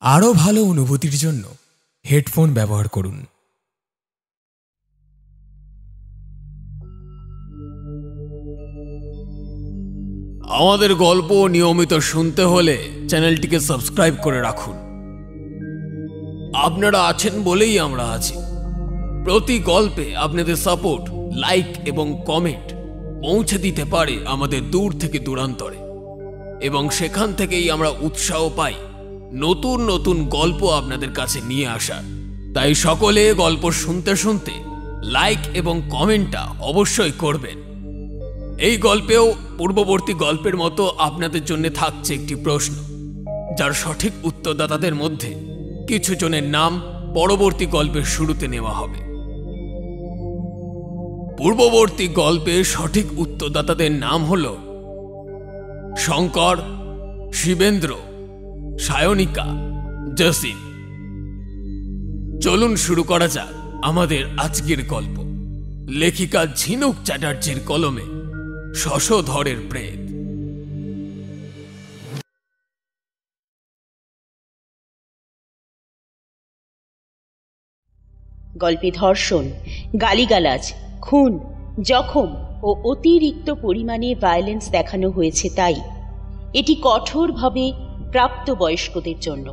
আরও ভালো অনুভূতির জন্য হেডফোন ব্যবহার করুন। আমাদের গল্প নিয়মিত শুনতে হলে চ্যানেলটিকে সাবস্ক্রাইব করে রাখুন। আপনারা আছেন বলেই আমরা আছি। প্রতি গল্পে আপনাদের সাপোর্ট, লাইক এবং কমেন্ট পৌঁছে দিতে পারে আমাদের দূর থেকে দূরান্তরে, এবং সেখান থেকেই আমরা উৎসাহ পাই নতুন নতুন গল্প আপনাদের কাছে নিয়ে আসার। তাই সকলে গল্প শুনতে শুনতে লাইক এবং কমেন্টটা অবশ্যই করবেন। এই গল্পেও পূর্ববর্তী গল্পের মতো আপনাদের জন্য থাকছে একটি প্রশ্ন, যার সঠিক উত্তরদাতাদের মধ্যে কিছু জনের নাম পরবর্তী গল্পের শুরুতে নেওয়া হবে। পূর্ববর্তী গল্পের সঠিক উত্তরদাতাদের নাম হল শঙ্কর, শিবেন্দ্র, সায়নিকা, জসিম। চলুন শুরু করা যাক আমাদের আজকের গল্প। লেখিকা ঝিনুক চ্যাটার্জির কলমে শশধরের প্রেত। গল্পে ধর্ষণ, গালিগালাজ, খুন, জখম ও অতিরিক্ত পরিমাণে ভায়োলেন্স দেখানো হয়েছে, তাই এটি কঠোরভাবে প্রাপ্তবয়স্কদের জন্য।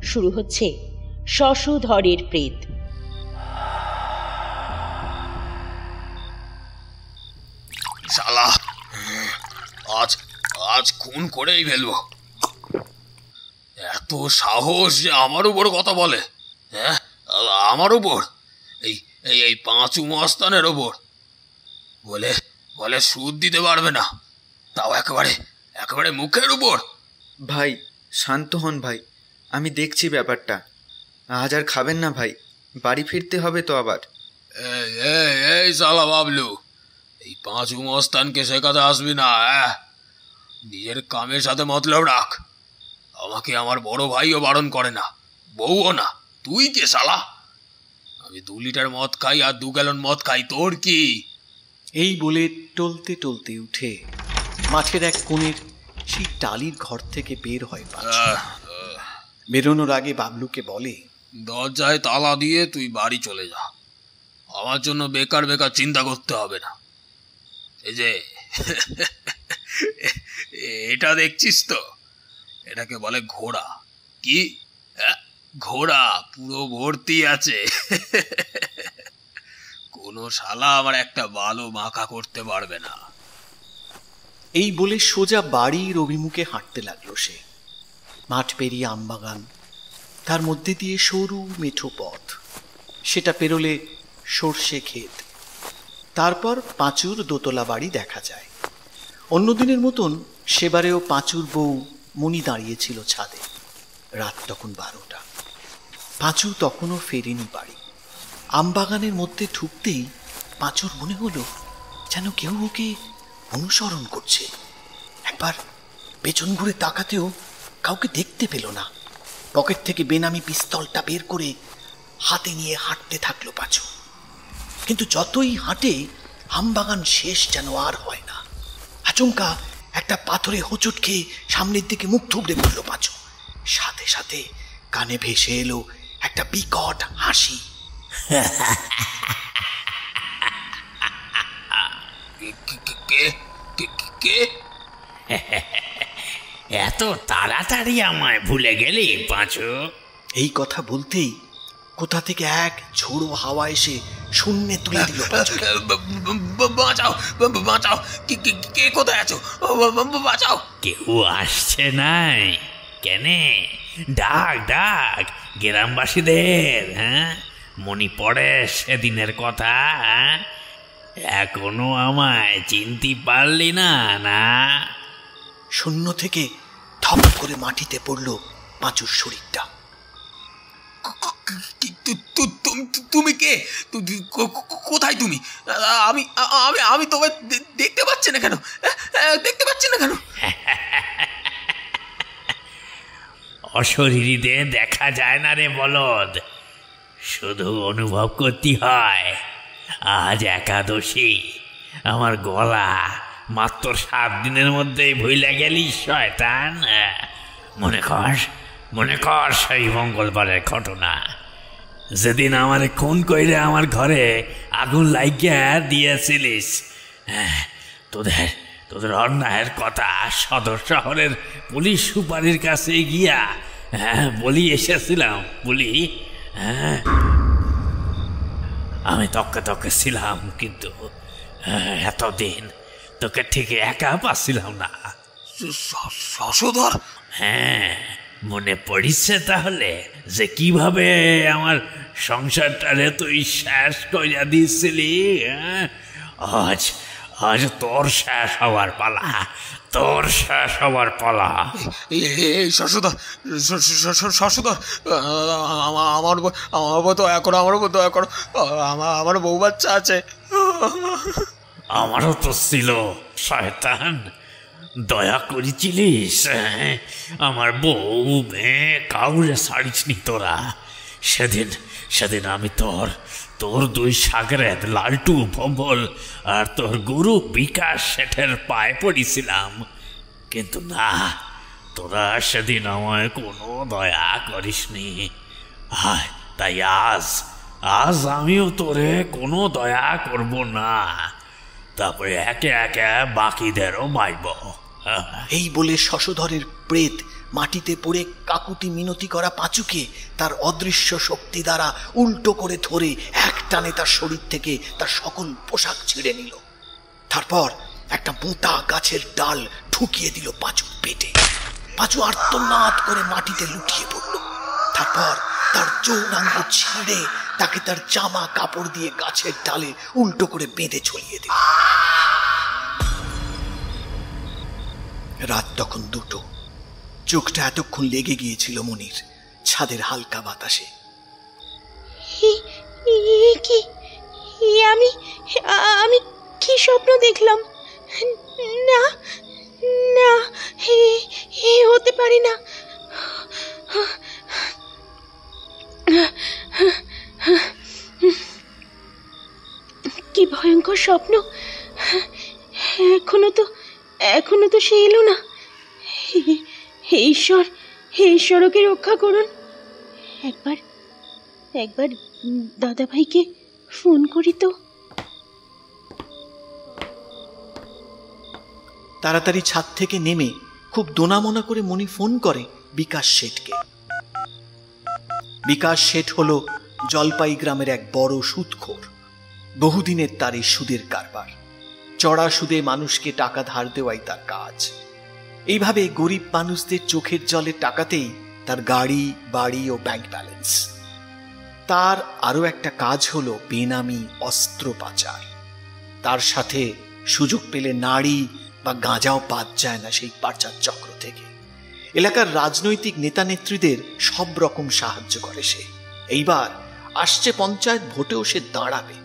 শুরু হচ্ছে শশধরের প্রেত। শালা, আজ আজ খুন করেই ফেলবো। এত সাহস যে আমার উপর কথা বলে, হ্যাঁ, আমার উপর, এই এই এই পাঁচু মস্তানের ওপর। বলে বলে সুদ দিতে পারবে না, তাও একেবারে একেবারে মুখের উপর। ভাই শান্ত হন ভাই, আমি দেখছি ব্যাপারটা। আজ আর খাবেন না ভাই, বাড়ি ফিরতে হবে তো আবার। এই শালা বাবলু, এই পাঁচু মস্তানকে শেখাতে আসবি না। নিজের কামের সাথে মতলব রাখ। আমাকে আমার বড় ভাইও বারণ করে না, বউও না। তুই কে শালা? আমি 2 লিটার মদ খাই আর 2 গ্যালন মদ খাই, তোর কি? এই বলে টলতে টলতে উঠে মাঠের এক কোণের সেই টালির ঘর থেকে বের হয় পাঁচু। বেরোনোর আগে বাবলুকে বলে, দরজায় তালা দিয়ে তুই বাড়ি চলে যা। আমার জন্য বেকার বেকার চিন্তা করতে হবে না। এই যে এটা দেখছিস তো, এটাকে বলে ঘোড়া। কি ঘোড়া? পুরো ভর্তি আছে। কোনো শালা আমার একটা বালও মাখা করতে পারবে না। এই বলে সোজা বাড়ির অভিমুখে হাঁটতে লাগলো সে। মাঠ পেরিয়ে আমবাগান, তার মধ্যে দিয়ে সরু মেঠো পথ, সেটা পেরোলে সর্ষে ক্ষেত, তারপর পাঁচুর দোতলা বাড়ি দেখা যায়। অন্যদিনের মতন সেবারেও পাঁচুর বউ মণি দাঁড়িয়েছিল ছাদে। রাত তখন 12টা। পাঁচু তখনও ফেরেনি বাড়ি। আমবাগানের মধ্যে ঢুকতেই পাঁচুর মনে হলো যেন কেউ ওকে অনুসরণ করছে। একবার পেছন ঘুরে তাকাতেও কাউকে দেখতে পেল না। পকেট থেকে বেনামি পিস্তলটা বের করে হাতে নিয়ে হাঁটতে থাকলো পাঁচু। কিন্তু যতই হাঁটে আমবাগান শেষ যেন আর হয় না। আচমকা একটা পাথরে হোঁচট খেয়ে সামনের দিকে মুখ থুবড়ে পড়ল পাঁচু। সাথে সাথে কানে ভেসে এলো একটা বিকট হাসি। এত তাড়াতাড়ি আমায় ভুলে গেলি পাঁচু? এই কথা বলতেই কোথা থেকে এক ঝোড়ো হাওয়া এসে শূন্যে তুলে দিল পাঁচুকে। বাঁচাও, বাঁচাও, কে কোথায় আছো? বাঁচাও। কেউ আসছে নাই? কেনে? ডাক ডাক গ্রামবাসীদের। হ্যাঁ, মনে পড়ে সেদিনের কথা? এখনো আমায় চিনতে পারলি না? না, শূন্য থেকে ধপ করে মাটিতে পড়ল পাঁচুর শরীরটা। তুমি কে? কোথায় তুমি? আমি আমি আমি তোমায় দেখতে পাচ্ছি না কেন? দেখতে পাচ্ছি না কেন? অশরীরীদের দেখা যায় না রে বলদ, শুধু অনুভব করতে হয়। আজ একাদশী, আমার গলা মাত্র 7 দিনের মধ্যেই ভুলে গেলি শয়তান। মনে কর মনে কর সেই মঙ্গলবারের ঘটনা, যেদিন আমার খুন কইরে আমার ঘরে আগুন লাগিয়া দিয়েছিলিস। তোদের তোদের অন্যায়ের কথা সদর শহরের পুলিশ সুপারির কাছে গিয়া বলি এসেছিলাম। বলি আমি তক্কে তক্কে ছিলাম, কিন্তু এতদিন তোকে ঠিক একা পাচ্ছিলাম না। শশধর, হ্যাঁ, মনে পড়িছে তাহলে যে কিভাবে আমার সংসারটারে তুই শেষ করিয়া দিয়েছিলি? আজ আজ তোর শেষ হওয়ার পালা, তোর শেষ হওয়ার পালা। এই শশধর, শশধর, আমার উপর দয়া করো, আমার উপর দয়া করো, আমার বউ বাচ্চা আছে। আমারও তো ছিল শয়তান, দয়া করেছিলিস। আমার বউ মেয়ে কাউরে ছাড়িসনি তোরা। সেদিন সেদিন আমি তোর তোর দুই সাগরেদ লালটু ভম্বল আর তোর গুরু বিকাশ শেঠের পায়ে পড়েছিলাম, কিন্তু না, তোরা সেদিন আমায় কোনো দয়া করিসনি। তাই আজ আজ আমিও তোরে কোনো দয়া করব না। তারপরে একে একে বাকিদেরও মারব। এই বলে শশধরের প্রেত মাটিতে পড়ে কাকুতি মিনতি করা পাঁচুকে তার অদৃশ্য শক্তি দ্বারা উল্টো করে ধরে একটানে তার শরীর থেকে তার সকল পোশাক ছিঁড়ে নিল। তারপর একটা মোটা গাছের ডাল ঠুকিয়ে দিল পাঁচুর পেটে। পাঁচু আর্তনাদ করে মাটিতে লুটিয়ে পড়ল। তারপর তার যৌনাঙ্গ ছিঁড়ে তাকে তার জামা কাপড় দিয়ে গাছের ডালে উল্টো করে বেঁধে ঝুলিয়ে দিল। রাত তখন 2টো। চোখটা এতক্ষণ লেগে গিয়েছিল মনির ছাদের হালকা বাতাসে। আমি আমি কি স্বপ্ন দেখলাম? না না, হতে পারে না। কি ভয়ঙ্কর স্বপ্ন! এখনো তো সে এলো না। হে ঈশ্বর, ওকে রক্ষা করুন। একবার দাদা ভাইকে ফোন করি তো। তাড়াতাড়ি ছাদ থেকে নেমে খুব দোনামোনা করে মনি ফোন করে বিকাশ শেঠকে। বিকাশ শেঠ হলো জলপাই গ্রামের এক বড় সুদখোর। বহুদিনের তার এই সুদের কারবার। চড়া সুদে মানুষকে টাকা ধার দেওয়াই তার কাজ। এইভাবে গরিব মানুষদের চোখের জলে টাকাতেই তার গাড়ি, বাড়ি ও ব্যাংক ব্যালেন্স। তার আরো একটা কাজ হলো বেনামি অস্ত্র পাচার। তার সাথে সুযোগ পেলে নারী বা গাঁজাও বাদ যায় না সেই পাচার চক্র থেকে। এলাকার রাজনৈতিক নেতা নেত্রীদের সব রকম সাহায্য করে সে। এইবার আসছে পঞ্চায়েত ভোটেও সে দাঁড়াবে,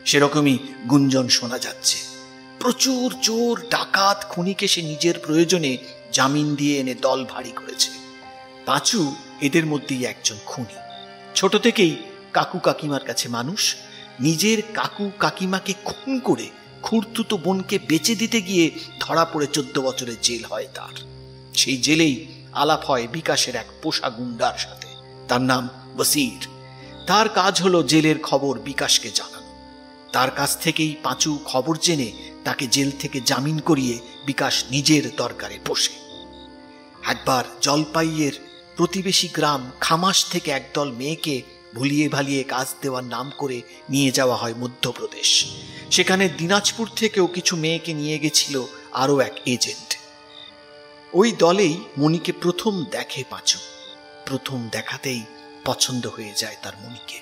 সেরকমই গুঞ্জন শোনা যাচ্ছে। প্রচুর চোর, ডাকাত, খুনিকে সে নিজের প্রয়োজনে জামিন দিয়ে এনে দল ভারী করেছে। পাঁচু এদের মধ্যেই একজন খুনি। ছোট থেকেই কাকু কাকিমার কাছে মানুষ। নিজের কাকু কাকিমাকে খুন করে খুড়তুতো বোনকে বেচে দিতে গিয়ে ধরা পড়ে 14 বছরের জেল হয় তার। সেই জেলেই আলাপ হয় বিকাশের এক পোষা গুন্ডার সাথে। তার নাম বসির। তার কাজ হলো জেলের খবর বিকাশকে জানানো। তার কাছ থেকেই পাঁচু খবর জেনে তাকে জেল থেকে জামিন করিয়ে বিকাশ নিজের দরকারে পোষে। একবার জলপাইয়ের প্রতিবেশী গ্রাম খামাস থেকে একদল মেয়েকে ভুলিয়ে ভালিয়ে কাজ দেওয়ার নাম করে নিয়ে যাওয়া হয় মধ্যপ্রদেশ। সেখানে দিনাজপুর থেকেও কিছু মেয়েকে নিয়ে গেছিল আরও এক এজেন্ট। ওই দলেই মনিকে প্রথম দেখে পাঁচু। প্রথম দেখাতেই পছন্দ হয়ে যায় তার মনিকে।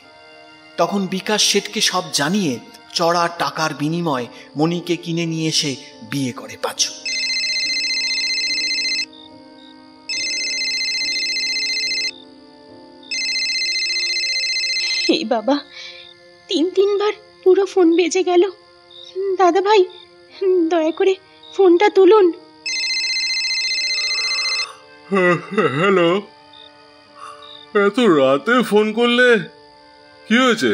তখন বিকাশ শেঠকে সব জানিয়ে চড়া টাকার বিনিময়ে মনিকে কিনে নিয়ে এসে বিয়ে করে পাঁচু। হে বাবা, 3-3বার পুরো ফোন বেজে গেল। দাদা ভাই, দয়া করে ফোনটা তুলুন। হ্যালো, এত রাতে ফোন করলে? কি হয়েছে?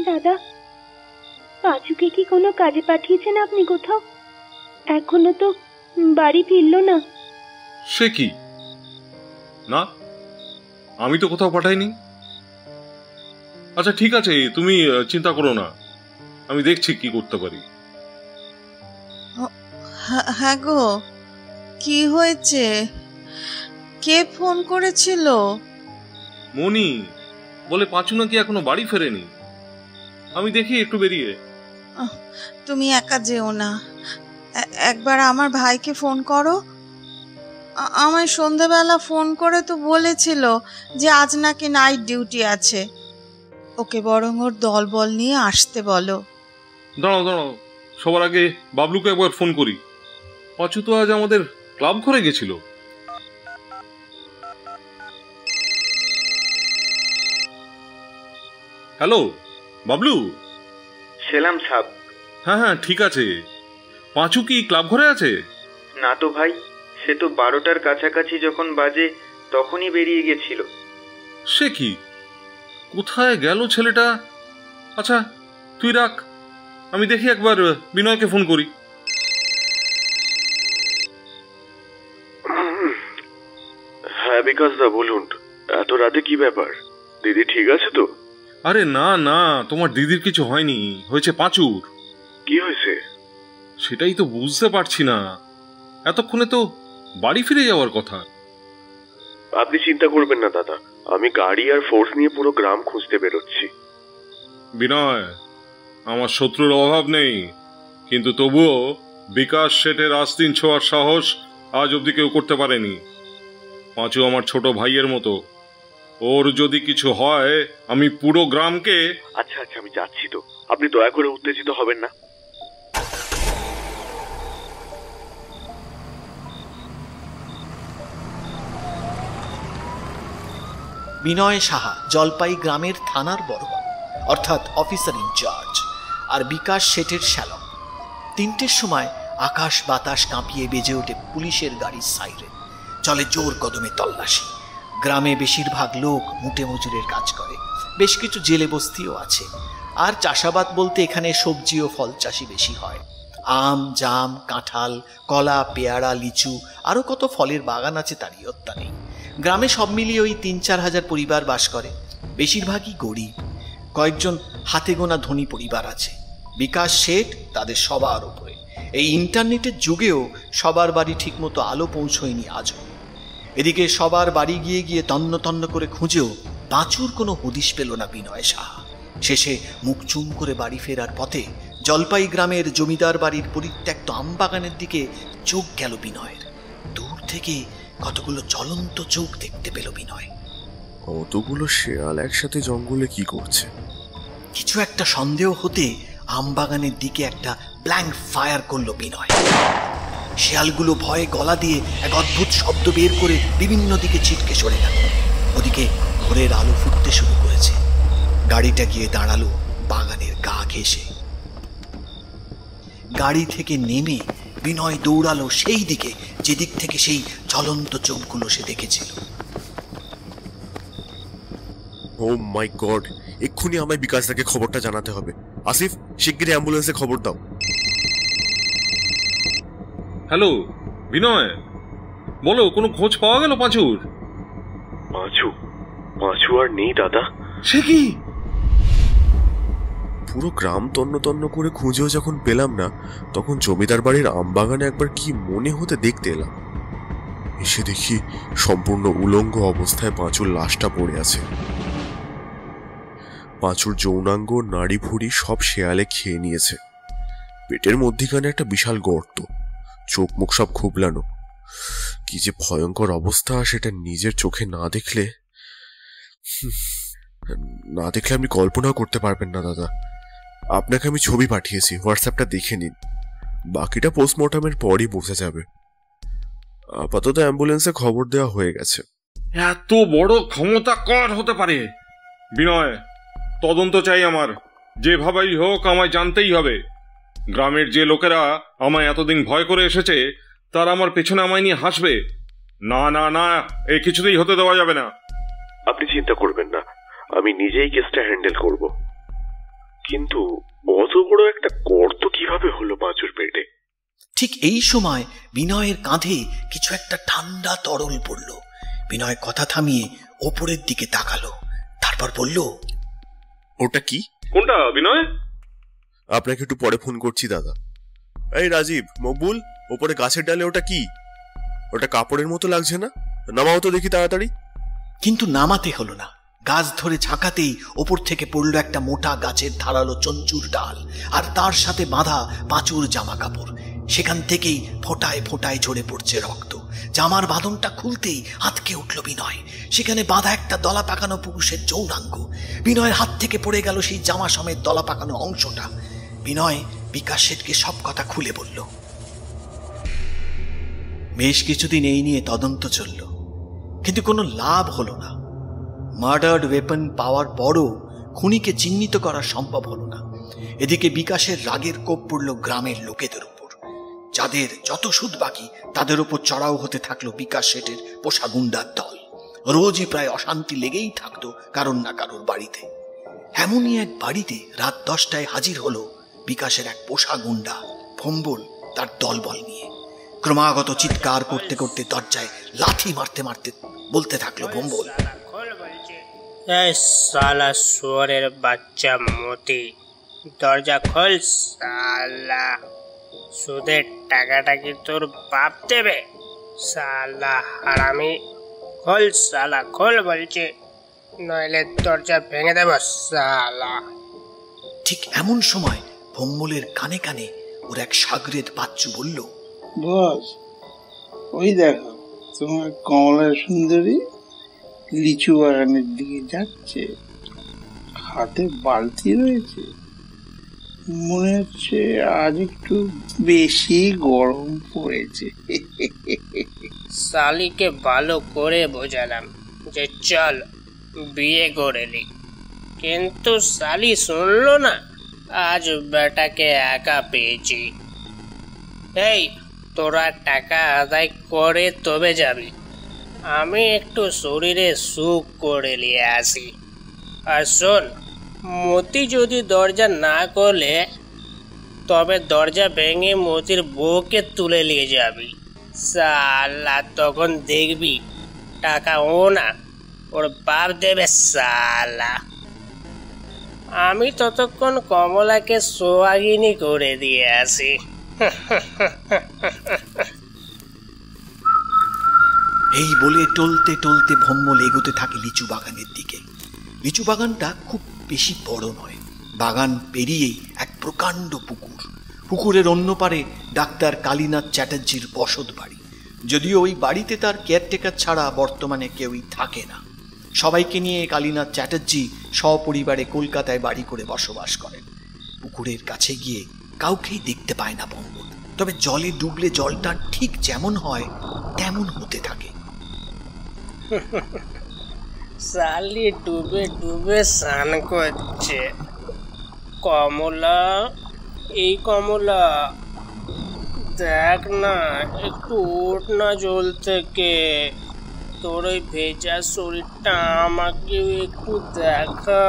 দাদা, পাঁচুকে কি কোনো কাজে পাঠিয়েছেন আপনি কোথাও? এখনো তো বাড়ি ফিরল না। সে কি? না, আমি তো কোথাও পাঠাইনি। আচ্ছা ঠিক আছে, তুমি চিন্তা করো না, আমি দেখছি কি করতে পারি। হ্যাঁ গো, কি হয়েছে? কে ফোন করেছিল? মনি বলে পাঁচু নাকি এখনো বাড়ি ফেরেনি। আমি দেখি একটু বেরিয়ে। তুমি একা যেও না, একবার আমার ভাইকে ফোন করো। আমায় সন্ধ্যাবেলা ফোন করে তো বলেছিল যে আজ নাকি নাইট ডিউটি আছে, ওকে বরং ওর দলবল নিয়ে আসতে বলো। দাঁড়াও দাঁড়াও, সবার আগে বাবলুকে একবার ফোন করি। পাঁচু তো আজ আমাদের ক্লাব ঘরে গেছিল। হ্যালো বাবলু। সেলাম সাব। হ্যাঁ হ্যাঁ ঠিক আছে। পাঁচু কি ক্লাব ঘরে আছে? না তো ভাই, সে তো 12টার কাছাকাছি যখন বাজে তখনই বেরিয়ে গেছিল। সে কি, কোথায় গেল ছেলেটা? আচ্ছা তুই রাখ, আমি দেখি একবার বিনয়কে ফোন করি। হ্যাঁ বিকাশ দা বলুন, এত রাতে কি ব্যাপার? দিদি ঠিক আছে তো? আরে না না, তোমার দিদির কিছু হয়নি, হয়েছে পাঁচুর। কি হয়েছে? সেটাই তো বুঝতে পারছি না, এতক্ষণে তো বাড়ি ফিরে যাওয়ার কথা। আপনি চিন্তা করবেন না দাদা, আমি গাড়ি আর ফোর্স নিয়ে পুরো গ্রাম খুঁজতে বেরোচ্ছি। বিনয়, আমার শত্রুর অভাব নেই, কিন্তু তবুও বিকাশ শেঠের আস্তিন ছোঁয়ার সাহস আজ অব্দি কেউ করতে পারেনি। পাঁচু আমার ছোট ভাইয়ের মতো, ওর যদি কিছু হয় আমি পুরো গ্রামকে। আচ্ছা আচ্ছা, আমি যাচ্ছি তো, আপনি দয়া করে উত্তেজিত হবেন না। বিনয় সাহা জলপাই গ্রামের থানার বড়বাবু, অর্থাৎ অফিসার ইনচার্জ, আর বিকাশ শেঠের শ্যালক। 3টের সময় আকাশ বাতাস কাঁপিয়ে বেজে ওঠে পুলিশের গাড়ির সাইরেন। চলে জোর কদমে তল্লাশি। গ্রামে বেশিরভাগ লোক মুটে মজুরের কাজ করে, বেশ কিছু জেলে বস্তিও আছে। আর চাষাবাদ বলতে এখানে সবজি ও ফল চাষই বেশি হয়। আম, জাম, কাঁঠাল, কলা, পেয়ারা, লিচু, আরও কত ফলের বাগান আছে তার ইয়ত্তা নেই। গ্রামে সব মিলিয়ে ওই 3-4 হাজার পরিবার বাস করে, বেশিরভাগই গরিব। কয়েকজন হাতে গোনা ধনী পরিবার আছে। বিকাশ শেঠ তাদের সবার উপরে। এই ইন্টারনেটের যুগেও সবার বাড়ি ঠিকমতো আলো পৌঁছয়নি আজও। এদিকে সবার বাড়ি গিয়ে গিয়ে তন্ন তন্ন করে খুঁজেও পাঁচুর কোনো হদিশ পেল না বিনয় সাহা। শেষে মুখ চুম করে বাড়ি ফেরার পথে জলপাই গ্রামের জমিদার বাড়ির পরিত্যক্ত আমবাগানের দিকে চোখ গেল বিনয়ের। দূর থেকে কতগুলো জ্বলন্ত চোখ দেখতে পেল বিনয়। কতগুলো শেয়াল একসাথে জঙ্গলে কি করছে? কিছু একটা সন্দেহ হতে আমবাগানের দিকে একটা ব্ল্যাঙ্ক ফায়ার করলো বিনয়। শেয়ালগুলো ভয়ে গলা দিয়ে এক অদ্ভুত শব্দ বের করে বিভিন্ন দিকে ছিটকে সরে গেল। ওদিকে ভোরের আলো ফুটতে শুরু করেছে। গাড়িটা গিয়ে দাঁড়ালো বাগানের গা ঘেঁষে। গাড়ি থেকে নেমে বিনয় দৌড়ালো সেই দিকে যেদিক থেকে সেই জ্বলন্ত চোখগুলো সে দেখেছিল। ও মাই গড, এক্ষুনি আমায় বিকাশ দাকে খবরটা জানাতে হবে। আসিফ, শিগগিরই অ্যাম্বুলেন্সে খবর দাও। হ্যালো বিনয়, বলো, কোনো খোঁজ পাওয়া গেল পাঁচুর? পাঁচু আর নেই দাদা। সে কি? পুরো গ্রাম তন্ন তন্ন করে খুঁজেও যখন পেলাম না, তখন জমিদার বাড়ির আমবাগানে একবার কি মনে হতে দেখতে এলাম। এসে দেখি সম্পূর্ণ উলঙ্গ অবস্থায় পাঁচুর লাশটা পড়ে আছে। পাঁচুর যৌনাঙ্গ, নাড়ি ভুড়ি সব শেয়ালে খেয়ে নিয়েছে। পেটের মধ্যিখানে একটা বিশাল গর্ত, চোখ মুখ সব খুবলানো। কি যে ভয়ঙ্কর অবস্থা, সেটা নিজের চোখে না দেখলে আপনি কল্পনা করতে পারবেন না দাদা। আপনাকে আমি ছবি পাঠিয়েছি, হোয়াটসঅ্যাপটা দেখে নিন। বাকিটা পোস্টমর্টমের পরই বোঝা যাবে। আপাতত অ্যাম্বুলেন্সে খবর দেওয়া হয়ে গেছে। এত বড় ক্ষমতা কার হতে পারে? বিনয়, তদন্ত চাই আমার, যেভাবেই হোক আমায় জানতেই হবে। গ্রামের যে লোকেরা আমায় এতদিন ভয় করে এসেছে, তারা আমার পেছনে আমায় নিয়ে হাসবে। না না না, এই কিছুতেই হতে দেওয়া যাবে না। আপনি চিন্তা করবেন না, আমি নিজেই কেসটা হ্যান্ডেল করব। কিন্তু অত বড় একটা গর্ত কিভাবে হলো পাঁচুর পেটে? ঠিক এই সময় বিনয়ের কাঁধে কিছু একটা ঠান্ডা তরল পড়ল। বিনয় কথা থামিয়ে ওপরের দিকে তাকালো, তারপর বলল, ওটা কি? কোনটা বিনয়? আপনাকে একটু পরে ফোন করছি দাদা। এই রাজীব, মকবুল, ওপরে গাছের ডালে ওটা কি? ওটা কাপড়ের মতো লাগছে না? নামাও তো দেখি তাড়াতাড়ি। কিন্তু নামাতে হলো না। গাছ ধরে ঝাঁকাতেই ওপর থেকে পড়লো একটা মোটা গাছের ধারালো চঞ্চুর ডাল, আর তার সাথে বাঁধা পাঁচুর জামা কাপড়। সেখান থেকেই ফোঁটায় ফোঁটায় ঝরে পড়ছে রক্ত। জামার বাঁধনটা খুলতেই হাতকে উঠল বিনয়। সেখানে বাঁধা একটা দলা পাকানো পুরুষের যৌনাঙ্গ। বিনয়ের হাত থেকে পড়ে গেল সেই জামা সমেত দলা পাকানো অংশটা। বিনয় বিকাশ শেঠকে সব কথা খুলে বলল। বেশ কিছুদিন এই নিয়ে তদন্ত চলল, কিন্তু কোনো লাভ হলো না। মার্ডার্ড ওয়েপন পাওয়ার পরও খুনিকে চিহ্নিত করা সম্ভব হলো না। এদিকে বিকাশের রাগের কোপ পড়ল গ্রামের লোকেদের উপর। যাদের যত সুদ বাকি তাদের উপর চড়াও হতে থাকলো বিকাশ শেঠের পোষা গুন্ডার দল। রোজই প্রায় অশান্তি লেগেই থাকতো কারোর না কারোর বাড়িতে। এমনই এক বাড়িতে রাত 10টায় হাজির হলো বিকাশের এক পোষা গুন্ডা ভম্বল তার দলবল নিয়ে। ক্রমাগত চিৎকার করতে করতে দরজায় লাথি মারতে মারতে বলতে থাকলো ভম্বল, সালা শুয়োরের বাচ্চা মতি, দরজা খোল সালা। সুদের টাকাটা কি তোর বাপ দেবে? সালা হারামি, খোল সালা, খোল বলছে, নইলে দরজা ভেঙে দেব সালা। ঠিক এমন সময় ভম্বলের কানে কানে ওর এক সাগরেদ বাচ্চু বলল, বস, ওই দেখো তোমার কমলা সুন্দরী লিচু বাগানের দিকে যাচ্ছে, হাতে বালতি রয়েছে। মনে হচ্ছে আজ একটু বেশি গরম পড়েছে। শালিকে ভালো করে বোঝালাম যে চল বিয়ে করে নি, কিন্তু শালি শুনলো না। আজ বেটাকে একা পেয়েছি। এই তোরা টাকা আদায় করে তবে যাবি, আমি একটু শরীরে সুখ করে নিয়ে আসি। আর শোন, মতি যদি দরজা না করলে তবে দরজা ভেঙে মতির বউকে তুলে নিয়ে যাবি সালা। তখন দেখবি টাকা ও না ওর বাপ দেবে সালা। আমি ততক্ষণ কমলাকে সোয়াগিনী করে দিয়ে আসি। এই বলে টলতে টলতে ভম্বল এগোতে থাকে লিচু বাগানের দিকে। লিচু বাগানটা খুব বেশি বড় নয়। বাগান পেরিয়েই এক প্রকাণ্ড পুকুর। পুকুরের অন্য পারে ডাক্তার কালীনাথ চ্যাটার্জির বসত বাড়ি। যদিও ওই বাড়িতে তার কেয়ারটেকার ছাড়া বর্তমানে কেউই থাকে না। সবাইকে নিয়ে কালীনাথ চ্যাটার্জি সপরিবারে কলকাতায় বাড়ি করে বসবাস করেন। পুকুরের কাছে গিয়ে কাউকেই দেখতে পায় না ভম্বল। তবে জলে ডুবলে জলটা ঠিক যেমন হয় তেমন হতে থাকে। শালি ডুবে ডুবে স্নান করছে। কমলা, এই কমলা, দেখ না, একটু ওঠ না জল থেকে। তোর ওই ভেজা শরীরটা আমাকে একটু দেখা।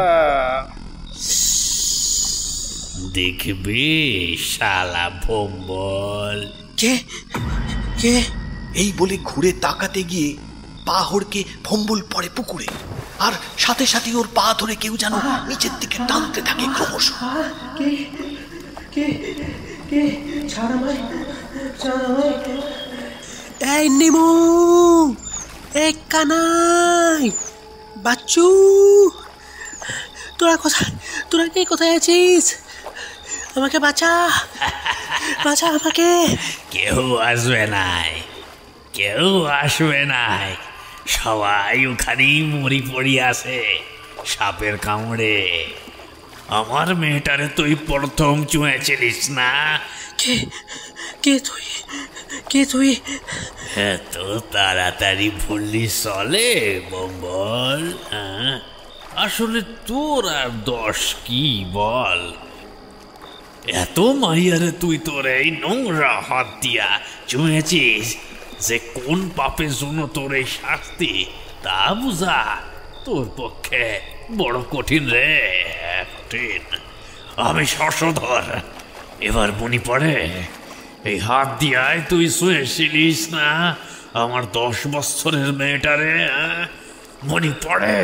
দেখবি শালা ভম্বল। কে কে? এই বলে ঘুরে তাকাতে গিয়ে পা হড়কে ভম্বল পড়ে পুকুরে। আর সাথে সাথে ওর পা ধরে কেউ যেন নিচের দিকে টানতে থাকে ক্রমশ। এই নিমু, এই কানাই, বাচ্চু, তোরা কে কোথায় আছিস? আমাকে বাঁচা, বাঁচা আমাকে। কেউ আসবে নাই, কেউ আসবে নাই, সবাই ওখানেই মরি পড়ি আছে সাপের কামড়ে। আমার মেয়েটারে তুই প্রথম চুঁয়েছিলিস না? কে তুই? এত তাড়াতাড়ি ভুললি চলে বম্বল? আসলে তোর আর দোষ কি বল? এত মাইয়ারে তুই তোর এই নোংরা হাত দিয়া চুঁয়েছিস যে কোন পাপের জন্য তোর এই শাস্তি তা বুঝা তোর পক্ষে বড় কঠিন রে, কঠিন। আমি শশধর, এবার মনে পড়ে এই হাত দিয়ায় তুই শুয়েছিলিস না আমার 10 বছরের মেয়েটারে মনে পড়ে?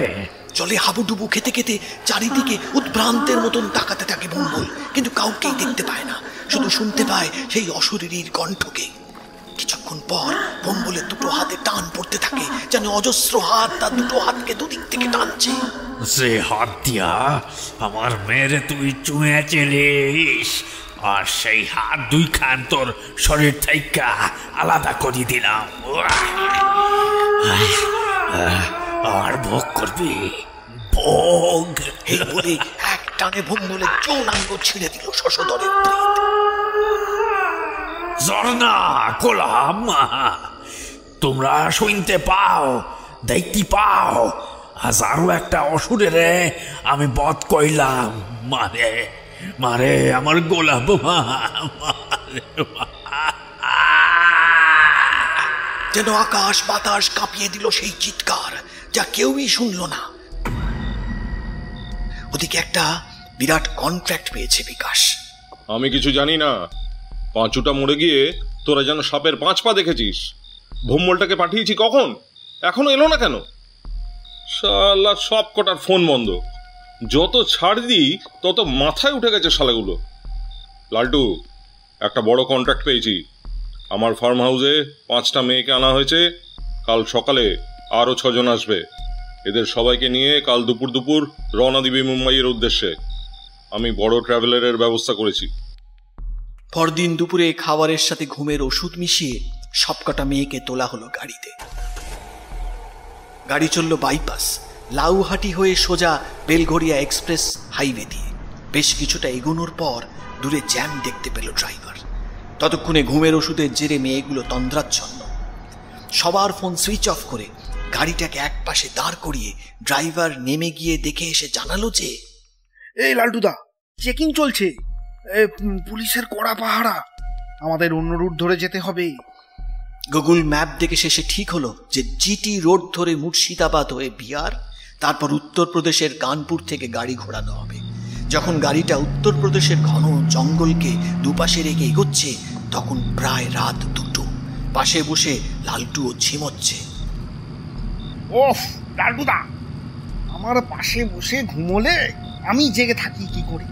জলে হাবুডুবু খেতে খেতে চারিদিকে উদ্ভ্রান্তের মতন তাকাতে থাকে ভম্বল, কিন্তু কাউকেই দেখতে পায় না, শুধু শুনতে পায় সেই অশরীরীর কণ্ঠকে। কিছুক্ষণ পর ভম্বলের দুটো হাতে টান পড়তে থাকে, যেন অজস্র হাত তার দুটো হাতকে দুদিক থেকে টানছে। যে হাত দিয়া আমার মেয়েরে তুই চুঁয়েছিলিস, আর সেই হাত দুইখান তোর শরীর থেকে আলাদা করে দিলাম। আর ভোগ করবি, ভোগ। এই বলে এক টানে ভম্বলের যৌনাঙ্গ ছিঁড়ে দিল শশধরের প্রেত। ঝর্ণা, গোলাম, তোমরা শুনতে পাও, দেখতে পাও, হাজারো একটা অসুরের আমি বধ কইলাম। মারে মারে আমার গোলাম, যেন আকাশ বাতাস কাঁপিয়ে দিল সেই চিৎকার, যা কেউই শুনল না। ওদিকে একটা বিরাট কন্ট্রাক্ট পেয়েছে বিকাশ। আমি কিছু জানি না। পাঁচুটা মরে গিয়ে তোরা যেন সাপের 5 পা দেখেছিস। ভম্বলটাকে পাঠিয়েছি কখন, এখনো এলো না কেন? শালা সব কটার ফোন বন্ধ। যত ছাড় দিই তত মাথায় উঠে গেছে শালাগুলো। লালটু, একটা বড় কন্ট্রাক্ট পেয়েছি। আমার ফার্ম হাউসে 5টা মেয়েকে আনা হয়েছে। কাল সকালে আরও 6 জন আসবে। এদের সবাইকে নিয়ে কাল দুপুর রওনা দিবি মুম্বাইয়ের উদ্দেশ্যে। আমি বড় ট্রাভেলারের ব্যবস্থা করেছি। পরদিন দুপুরে খাবারের সাথে ঘুমের ওষুধ মিশিয়ে সবকটা মেয়েকে তোলা হলো গাড়িতে। গাড়ি চলল বাইপাস, লাউহাটি হয়ে সোজা বেলঘরিয়া এক্সপ্রেস হাইওয়ে দিয়ে। বেশ কিছুটা এগোনোর পর দূরে জ্যাম দেখতে পেল ড্রাইভার। ততক্ষণে ঘুমের ওষুধের জেরে মেয়েগুলো তন্দ্রাচ্ছন্ন। সবার ফোন সুইচ অফ করে গাড়িটাকে এক পাশে দাঁড় করিয়ে ড্রাইভার নেমে গিয়ে দেখে এসে জানালো যে, এই লালটুদা, চেকিং চলছে, পুলিশের কড়া পাহারা, আমাদের অন্য রুট ধরে যেতে হবে। গুগল ম্যাপ দেখে শেষে ঠিক হলো যে জিটি রোড ধরে মুর্শিদাবাদ হয়ে বিহার, তারপর উত্তরপ্রদেশের কানপুর থেকে গাড়ি ঘোরানো হবে। যখন গাড়িটা উত্তরপ্রদেশের ঘন জঙ্গলকে দুপাশে রেখে এগোচ্ছে, তখন প্রায় রাত 2টো। পাশে বসে লালটুও ঝিমোচ্ছে। ওফ লালটুদা, আমার পাশে বসে ঘুমোলে আমি জেগে থাকি কি করে?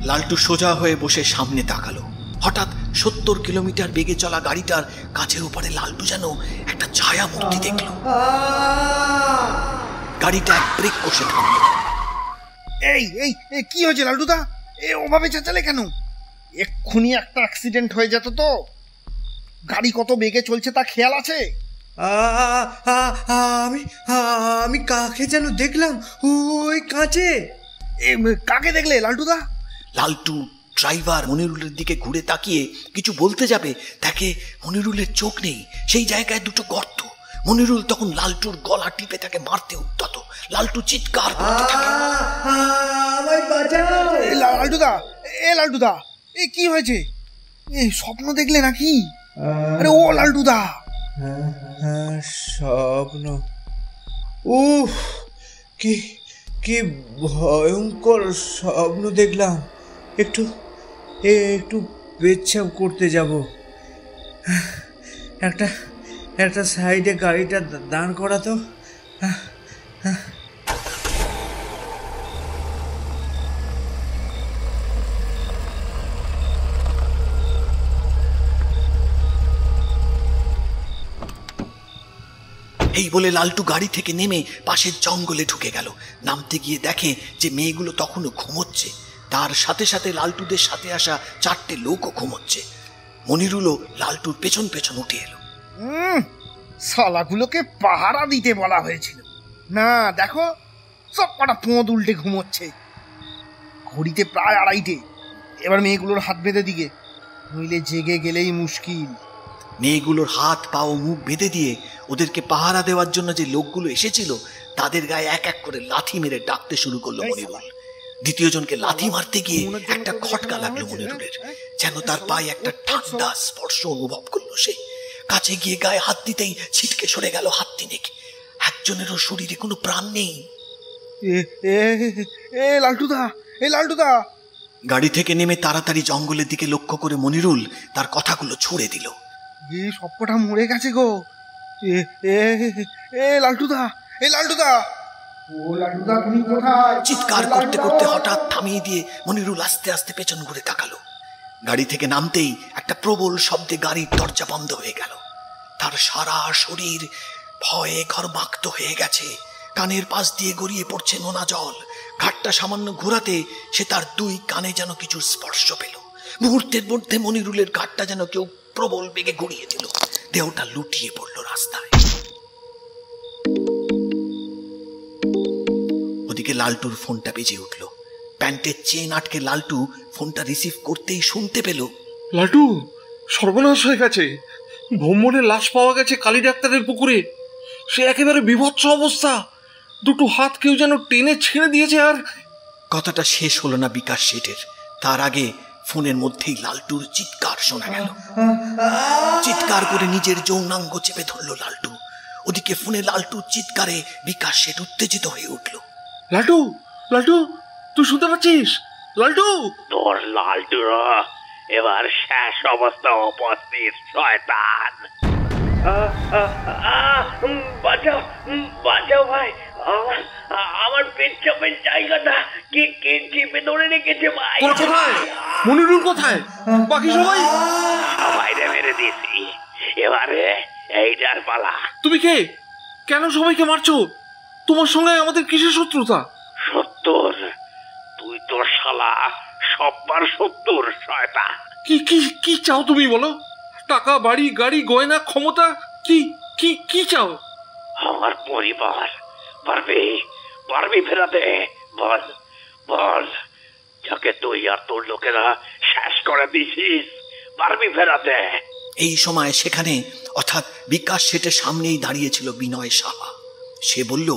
লালটু সোজা হয়ে বসে সামনে তাকালো। হঠাৎ 70 কিলোমিটার বেগে চলা গাড়িটার কাছের ওপারে লালটু যেন একটা ছায়া মূর্তি দেখল। গাড়িটা ব্রেক কষে থামল। এই এই কি হয়েছে লালটুদা? ওভাবে চেঁচালে কেন? এক্ষুনি একটা অ্যাক্সিডেন্ট হয়ে যেত তো। গাড়ি কত বেগে চলছে তা খেয়াল আছে? আমি কাকে যেন দেখলাম ওই কাছে। কাকে দেখলে লালটুদা? লালটু ড্রাইভার মনিরুলের দিকে ঘুরে তাকিয়ে কিছু বলতে যাবে, তাকে মনিরুলের চোখ নেই। সেই জায়গায় 2টো গর্ত। মনিরুল তখন লালটুর গলা টিপে তাকে মারতে উদ্যত। লালটু চিৎকার করতে থাকে, লালটুদা, লালটুদা, কি হয়েছে? স্বপ্ন দেখলে নাকি? আরে ও লালটুদা! স্বপ্ন? উফ, কি ভয়ঙ্কর স্বপ্ন দেখলাম। একটু পেচ্ছাপ করতে যাব। একটা সাইডে গাড়িটা দাঁড় করা তো। এই বলে লালটু গাড়ি থেকে নেমে পাশের জঙ্গলে ঢুকে গেল। নামতে গিয়ে দেখে যে মেয়েগুলো তখনও ঘুমোচ্ছে। তার সাথে সাথে লালটুদের সাথে আসা 4টে লোকও ঘুমোচ্ছে। মনিরুলও লালটুর পেছন পেছন উঠে এলো। শালাগুলোকে পাহারা দিতে বলা হয়েছিল না, দেখো সব কটা পোঁদ উল্টে ঘুমোচ্ছে। ঘড়িতে প্রায় 2:30। এবার মেয়েগুলোর হাত বেঁধে দিকে, নইলে জেগে গেলেই মুশকিল। মেয়েগুলোর হাত পা ও মুখ বেঁধে দিয়ে ওদেরকে পাহারা দেওয়ার জন্য যে লোকগুলো এসেছিল তাদের গায়ে এক এক করে লাথি মেরে ডাকতে শুরু করলো মনিরুল। দ্বিতীয় জনকে লাথি মারতে গিয়ে একটা খটকা লাগলো মনিরুলের, যেন তার পায়ে একটা ঠান্ডা স্পর্শ অনুভব করলো সে। কাছে গিয়ে গায়ে হাত দিতেই ছিটকে সরে গেল হাত 3। একজনেরও শরীরে কোনো প্রাণ নেই। লালটুদা! গাড়ি থেকে নেমে তাড়াতাড়ি জঙ্গলের দিকে লক্ষ্য করে মনিরুল তার কথাগুলো ছুড়ে দিল। সবকটা মরে গেছে গো। এ এ এ লালটুদা, এ লালটুদা, ও লালটুদা তুমি কোথায়? চিৎকার করতে করতে হঠাৎ থামিয়ে দিয়ে মনিরুল আস্তে আস্তে পেছন ঘুরে তাকালো। গাড়ি থেকে নামতেই একটা প্রবল শব্দে গাড়ির দরজা বন্ধ হয়ে গেল। তার সারা শরীর ভয়ে ঘরমাক্ত হয়ে গেছে, কানের পাশ দিয়ে গড়িয়ে পড়ছে নোনা জল। ঘাটটা সামান্য ঘোরাতে সে তার দুই কানে যেন কিছু স্পর্শ পেল। মুহূর্তের মধ্যে মনিরুলের ঘাটটা যেন কেউ প্রবল বেগে ঘুরিয়ে দিল, দেহটা লুটিয়ে পড়ল রাস্তায়। ওদিকে লালটুর ফোনটা বেজে উঠল। প্যান্টের চেন আটকে লালটু ফোনটা রিসিভ করতেই শুনতে পেল, লালটু, সর্বনাশ হয়ে গেছে। ভ্রমণের লাশ পাওয়া গেছে কালী ডাক্তারের পুকুরে। সে একেবারে বিভৎস অবস্থা, দুটো হাত কেউ যেন টেনে ছিঁড়ে দিয়েছে। আর কথাটা শেষ হলো না বিকাশ শেঠের, তার আগে ফোনের মধ্যেই লালটুর চিৎকার শোনা গেল। চিৎকার করে নিজের যৌনাঙ্গ চেপে ধরল লালটু। ওদিকে ফোনে লালটুর চিৎকারে বিকাশ শেঠ উত্তেজিত হয়ে উঠল। লালটু, লালটু, তুই শুনতে পাচ্ছিস? লালটু, তোর লালটু এবার শেষ অবস্থা উপস্থিত, শয়তান। বাঁচাও, বাঁচাও ভাই, আমার পেট চাপের জায়গাটা কে চেপে ধরে রেখেছে ভাই। কোথায় মনিরুল? কোথায় বাকি সবাই? বাইরে মেরে দিয়েছি, এবারে এইটার পালা। তুমি কে? কেন সবাইকে মারছো? তোমার সঙ্গে আমাদের কিসের শত্রুতা? সত্তর, তুই তোর শালা সববার 70, শয়তান। কি কি কি চাও তুমি বলো? টাকা, বাড়ি, গাড়ি, গয়না, ক্ষমতা, কি কি কি চাও? আমার পরিবার। পারবি ফেরাতে? বল বল, যাকে তুই আর তোর লোকেরা শেষ করে দিছিস, পারবি ফেরাতে? এই সময় সেখানে অর্থাৎ বিকাশ শেঠের সামনেই দাঁড়িয়েছিল বিনয় সাহা। সে বলল,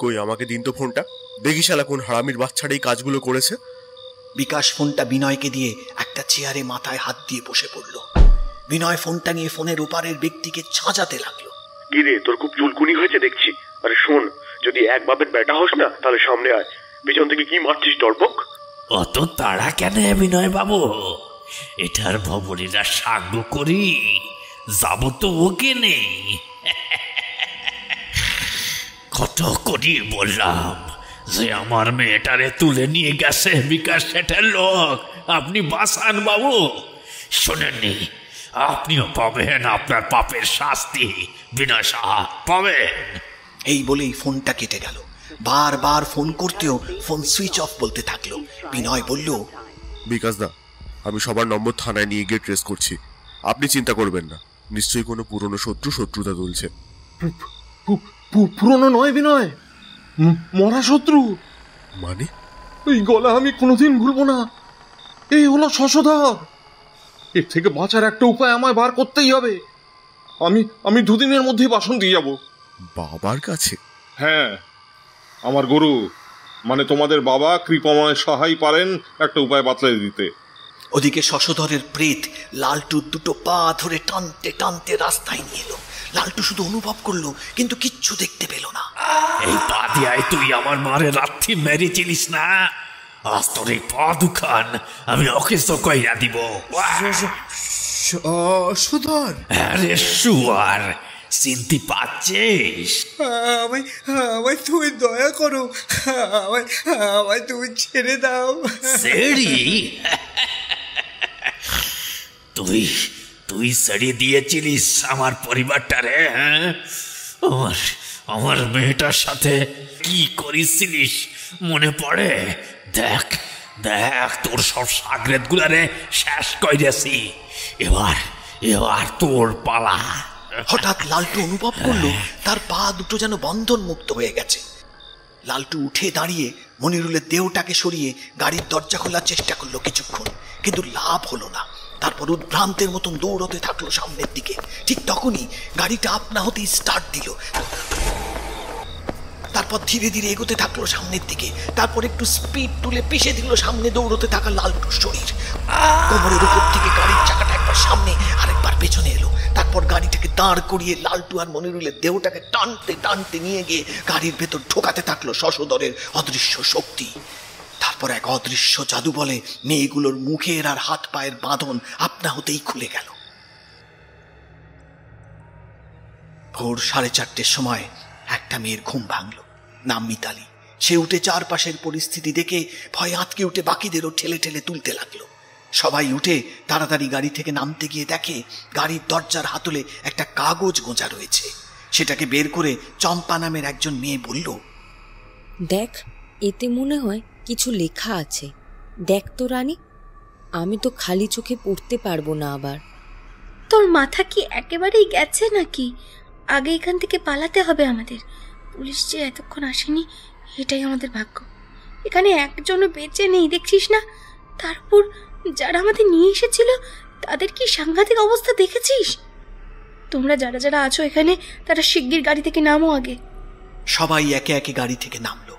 কই আমাকে দিন তো ফোনটা, দেখি শালা কোন হারামির বাচ্চাটা এই কাজগুলো করেছে। বিকাশ ফোনটা বিনয়কে দিয়ে একটা চেয়ারে মাথায় হাত দিয়ে বসে পড়ল। বিনয় ফোনটা নিয়ে ফোনের ওপারের ব্যক্তিকে ছাঁচাতে লাগলো। কি রে, তোর খুব চুলকুনি হয়েছে দেখছি। আরে শোন, যদি এক বাপের বেটা হোস না তাহলে সামনে আয়। পিছন থেকে কি মারছিস টরপক? অত তাড়া কেন বিনয় বাবু? এটার ভবনীরা সাঙ্গ করি, যাব তো ওকে নেই। কত করি বললাম যে আমার মেয়েটারে তুলে নিয়ে গেছে বিকাশ শেঠের লোক, আপনি বাঁচান বাবু। শোনেননি? আপনিও পাবেন আপনার পাপের শাস্তি, বিনয় সাহা, পাবেন। এই বলেই ফোনটা কেটে গেল। বারবার ফোন করতেও ফোন সুইচ অফ বলতে থাকলো। বিনয় বলল, বিকাশ দা, আমি সবার নম্বর থানায় নিয়ে গিয়ে ট্রেস করছি, আপনি চিন্তা করবেন না। নিশ্চয়ই কোনো পুরনো শত্রুতা তুলছে। পুরনো নয় বিনয়, মরা শত্রু। মানে? এই গলা আমি কোনোদিন ভুলবো না। এই হলো শশধর। এর থেকে বাঁচার একটা উপায় আমায় বার করতেই হবে। আমি দুদিনের মধ্যেই বাসন দিয়ে যাব। বাবার কাছে? হ্যাঁ, আমার গুরু মানে তোমাদের বাবা কৃপাময় সাহাই পারেন একটা উপায় বাতলে দিতে। ওদিকে শশধরের প্রেত লালটুর দুটো পা ধরে টানতে টানতে রাস্তায় নিয়ে এলো। লালটু শুধু অনুভব করলো, কিন্তু কিচ্ছু দেখতে পেল না। এই পা দিয়ায় তুই আমার মারে রাত্রি মেরেছিলিস না, আজ তোর এই পা দুখান আমি ওকে কইরা দিব। সুধর, আরে শুয়ার, চিনতে পাচ্ছিস? আমায় তুমি দয়া করো, আমায় তুমি ছেড়ে দাও। সেরি? তুই ছেড়ে দিয়েছিলিস আমার পরিবারটারে? হ্যাঁ, আমার মেয়েটার সাথে কি করেছিলিস মনে পড়ে? দেখ তোর সব সাগরেদ গুলারে শেষ কইরেছি। এবার তোর পালা। হঠাৎ লালটু অনুভব করলো তার পা দুটো যেন বন্ধন মুক্ত হয়ে গেছে। লালটু উঠে দাঁড়িয়ে মনিরুলের দেহটাকে সরিয়ে গাড়ির দরজা খোলার চেষ্টা করলো কিছুক্ষণ, কিন্তু লাভ হলো না। তারপর উদ্ভ্রান্তের মতন দৌড়তে থাকলো সামনের দিকে। ঠিক তখনই গাড়িটা আপনা হতেই স্টার্ট দিল। তারপর ধীরে ধীরে এগোতে থাকলো সামনের দিকে। তারপর একটু স্পিড তুলে পিষে দিল সামনে দৌড়তে থাকা লালটুর শরীর। কোমরের উপর থেকে গাড়ির চাকাটা একবার সামনে আরেকবার পেছনে এলো। তারপর গাড়িটাকে দাঁড় করিয়ে লালটু আর মনিরুলের দেহটাকে টানতে টানতে নিয়ে গিয়ে গাড়ির ভেতর ঢোকাতে থাকলো শশধরের অদৃশ্য শক্তি। তারপর এক অদৃশ্য জাদু বলে মেয়েগুলোর মুখের আর হাত পায়ের বাঁধন আপনা হতেই খুলে গেল। ভোর 4:30 সময় একটা মেয়ের ঘুম ভাঙল, নাম মিতালি। সে উঠে চারপাশের পরিস্থিতি দেখে ভয়ে আঁতকে উঠে বাকিদেরও ঠেলে ঠেলে তুলতে লাগলো। সবাই উঠে তাড়াতাড়ি গাড়ি থেকে নামতে গিয়ে দেখে গাড়ির দরজার হাতলে একটা কাগজ গোঁজা রয়েছে। সেটাকে বের করে চম্পা নামের একজন মেয়ে বলল, দেখ, এতে মনে হয় কিছু লেখা আছে। দেখ তো রানী, আমি তো খালি চোখে পড়তে পারবো না। আবার তোর মাথা কি একেবারেই গেছে নাকি? আগে এখান থেকে পালাতে হবে আমাদের। পুলিশ যে এতক্ষণ আসেনি, এটাই আমাদের ভাগ্য। এখানে একজনও বেঁচে নেই, দেখছিস না? তারপর যারা আমাদের নিয়ে এসেছিল তাদের কি সাংঘাতিক অবস্থা দেখেছিস? তোমরা যারা যারা আছো এখানে, তারা শিগগির গাড়ি থেকে নামো আগে। সবাই একে একে গাড়ি থেকে নামলো।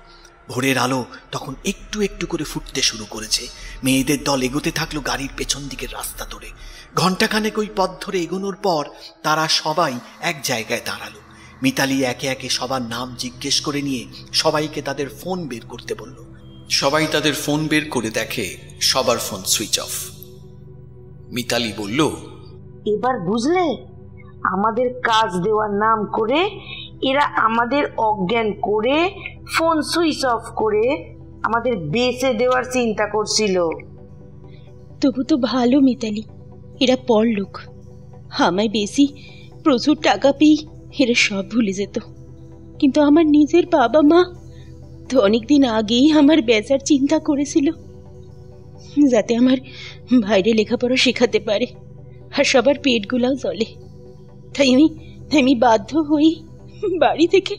ভোরের আলো তখন একটু একটু করে ফুটতে শুরু করেছে। মেয়েদের দল এগোতে থাকলো গাড়ির পেছন দিকের রাস্তা ধরে। ঘণ্টাখানেক ওই পথ ধরে এগোনোর পর তারা সবাই এক জায়গায় দাঁড়ালো। মিতালি একে একে সবার নাম জিজ্ঞেস করে নিয়ে সবাইকে তাদের ফোন বের করতে বলল। সবাই তাদের ফোন বের করে দেখে সবার ফোন সুইচ অফ। মিতালি বলল, এবার বুঝলে, আমাদের কাজ দেওয়ার নাম করে এরা আমাদের অজ্ঞান করে ফোন সুইচ অফ করে আমাদের বেঁচে দেওয়ার চিন্তা করছিল। তবু তো ভালো মিতালি, এরা পরলোক। আমায় বেশি প্রচুর টাকা পেয়ে এরা সব ভুলে যেত, কিন্তু আমার নিজের বাবা মা তো অনেকদিন আগেই আমার বেচার চিন্তা করেছিল, যাতে আমার ভাইরে লেখাপড়া শেখাতে পারে আর সবার পেটগুলাও চলে। তাই আমি বাধ্য হই বাড়ি থেকে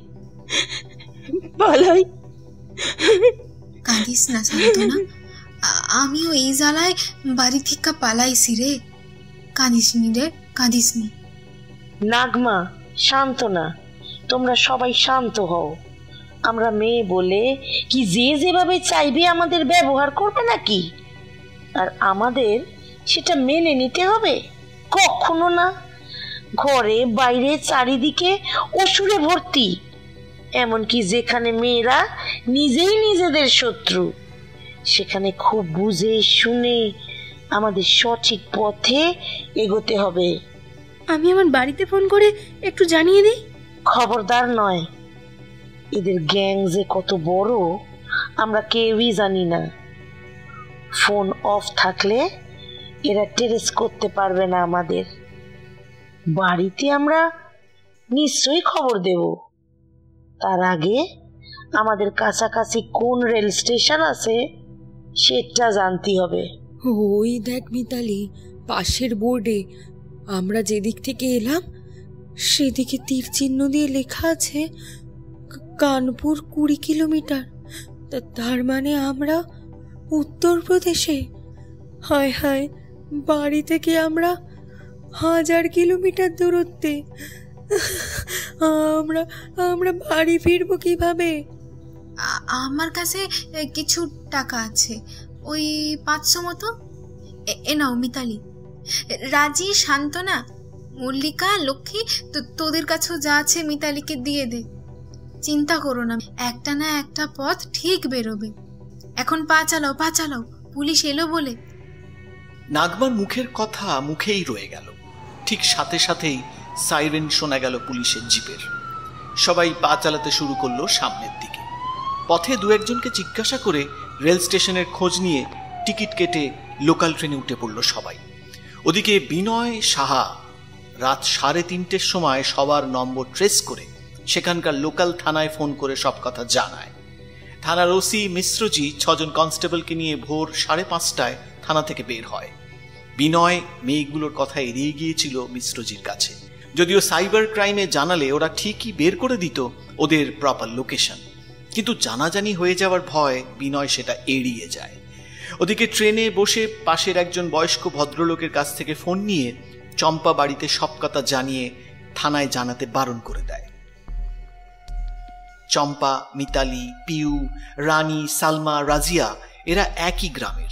পালাই। কাঁদিস না সান্তনা, আমিও এই জ্বালায় বাড়ি থেকে পালাইছি রে। কাঁদিসনি রে, কাঁদিসনি। নাগমা, শান্ত না, তোমরা সবাই শান্ত হও। আমরা মেয়ে বলে কি যে যেভাবে চাইবে আমাদের ব্যবহার করবে নাকি? আর আমাদের সেটা মেনে নিতে হবে? কখনো না। ঘরে বাইরে চারিদিকে অসুরে ভর্তি, এমনকি যেখানে মেয়েরা নিজেই নিজেদের শত্রু, সেখানে খুব বুঝে শুনে আমাদের সঠিক পথে এগোতে হবে। আমি আমার বাড়িতে ফোন করে একটু জানিয়ে দিই। খবরদার নয়, এদের গ্যাং যে কত বড় আমরা কেউই জানি না। ফোন অফ থাকলে এরা ট্রেস করতে পারবে না আমাদের। বাড়িতে আমরা নিশ্চয়ই খবর দেব। তার আগে আমাদের কাছাকাছি কোন রেল স্টেশন আছে সেটা জানতে হবে। ওই দেখ মিতালি, পাশের বোর্ডে আমরা যেদিক থেকে এলাম সেদিকে তীর চিহ্ন দিয়ে লেখা আছে কানপুর 20 কিলোমিটার। তার মানে আমরা উত্তরপ্রদেশে। হায় হায়, বাড়ি থেকে আমরা 1000 কিলোমিটার দূরত্বে। আমরা বাড়ি ফিরবো কিভাবে? আমার কাছে কিছু টাকা আছে, ওই 500 মতো। এ নাও মিতালি। রাজি, শান্তনা, মল্লিকা, লক্ষ্মী, তোদের কাছেও যা আছে মিতালিকে দিয়ে দে। চিন্তা করো না, একটা না একটা পথ ঠিক বেরোবে। এখন পা চালাও, পা চালাও, পুলিশ এলো বলে। নাগমার মুখের কথা মুখেই রয়ে গেল। ঠিক সাথে সাথেই সাইরেন শোনা গেল পুলিশের জিপের। সবাই পা চালাতে শুরু করলো সামনের দিকে। পথে দু একজনকে জিজ্ঞাসা করে রেল স্টেশনের খোঁজ নিয়ে টিকিট কেটে লোকাল ট্রেনে উঠে পড়ল সবাই। ওদিকে বিনয় সাহা রাত 3:30টার সময় সবার নম্বর ট্রেস করে সেখানকার লোকাল থানায় ফোন করে সব কথা জানায়। থানার ওসি মিশ্রজি 6 জন কনস্টেবলকে নিয়ে ভোর 5:30টায় থানা থেকে বের হয়। বিনয় মেয়েগুলোর কথা এড়িয়ে গিয়েছিল মিশ্রজির কাছে, যদিও সাইবার ক্রাইমে জানালে ওরা ঠিকই বের করে দিত ওদের প্রপার লোকেশন, কিন্তু জানাজানি হয়ে যাওয়ার ভয় বিনয় সেটা এড়িয়ে যায়। ওদিকে ট্রেনে বসে পাশের একজন বয়স্ক ভদ্রলোকের কাছ থেকে ফোন নিয়ে চম্পা বাড়িতে সব কথা জানিয়ে থানায় জানাতে বারণ করে দেয়। চম্পা, মিতালি, পিউ, রানী, সালমা, রাজিয়া এরা একই গ্রামের।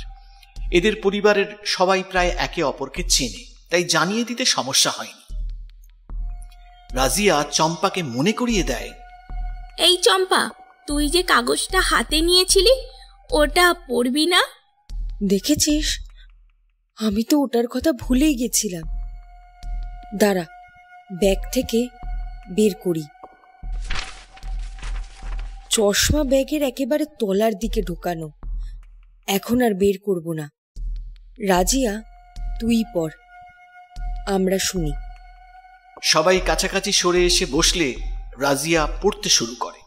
এদের পরিবারের সবাই প্রায় একে অপরকে চেনে, তাই জানিয়ে দিতে সমস্যা হয়নি। রাজিয়া চম্পাকে মনে করিয়ে দেয়, এই চম্পা, তুই যে কাগজটা হাতে নিয়েছিলি ওটা পড়বি না? দেখেছিস, আমি তো ওটার কথা ভুলেই গেছিলাম। দাঁড়া, ব্যাগ থেকে বের করি। চশমা ব্যাগের একেবারে তলার দিকে ঢোকানো, এখন আর বের করব না। রাজিয়া, তুই পড়, আমরা শুনি। সবাই কাছাকাছি সরে এসে বসলে রাজিয়া পড়তে শুরু করে।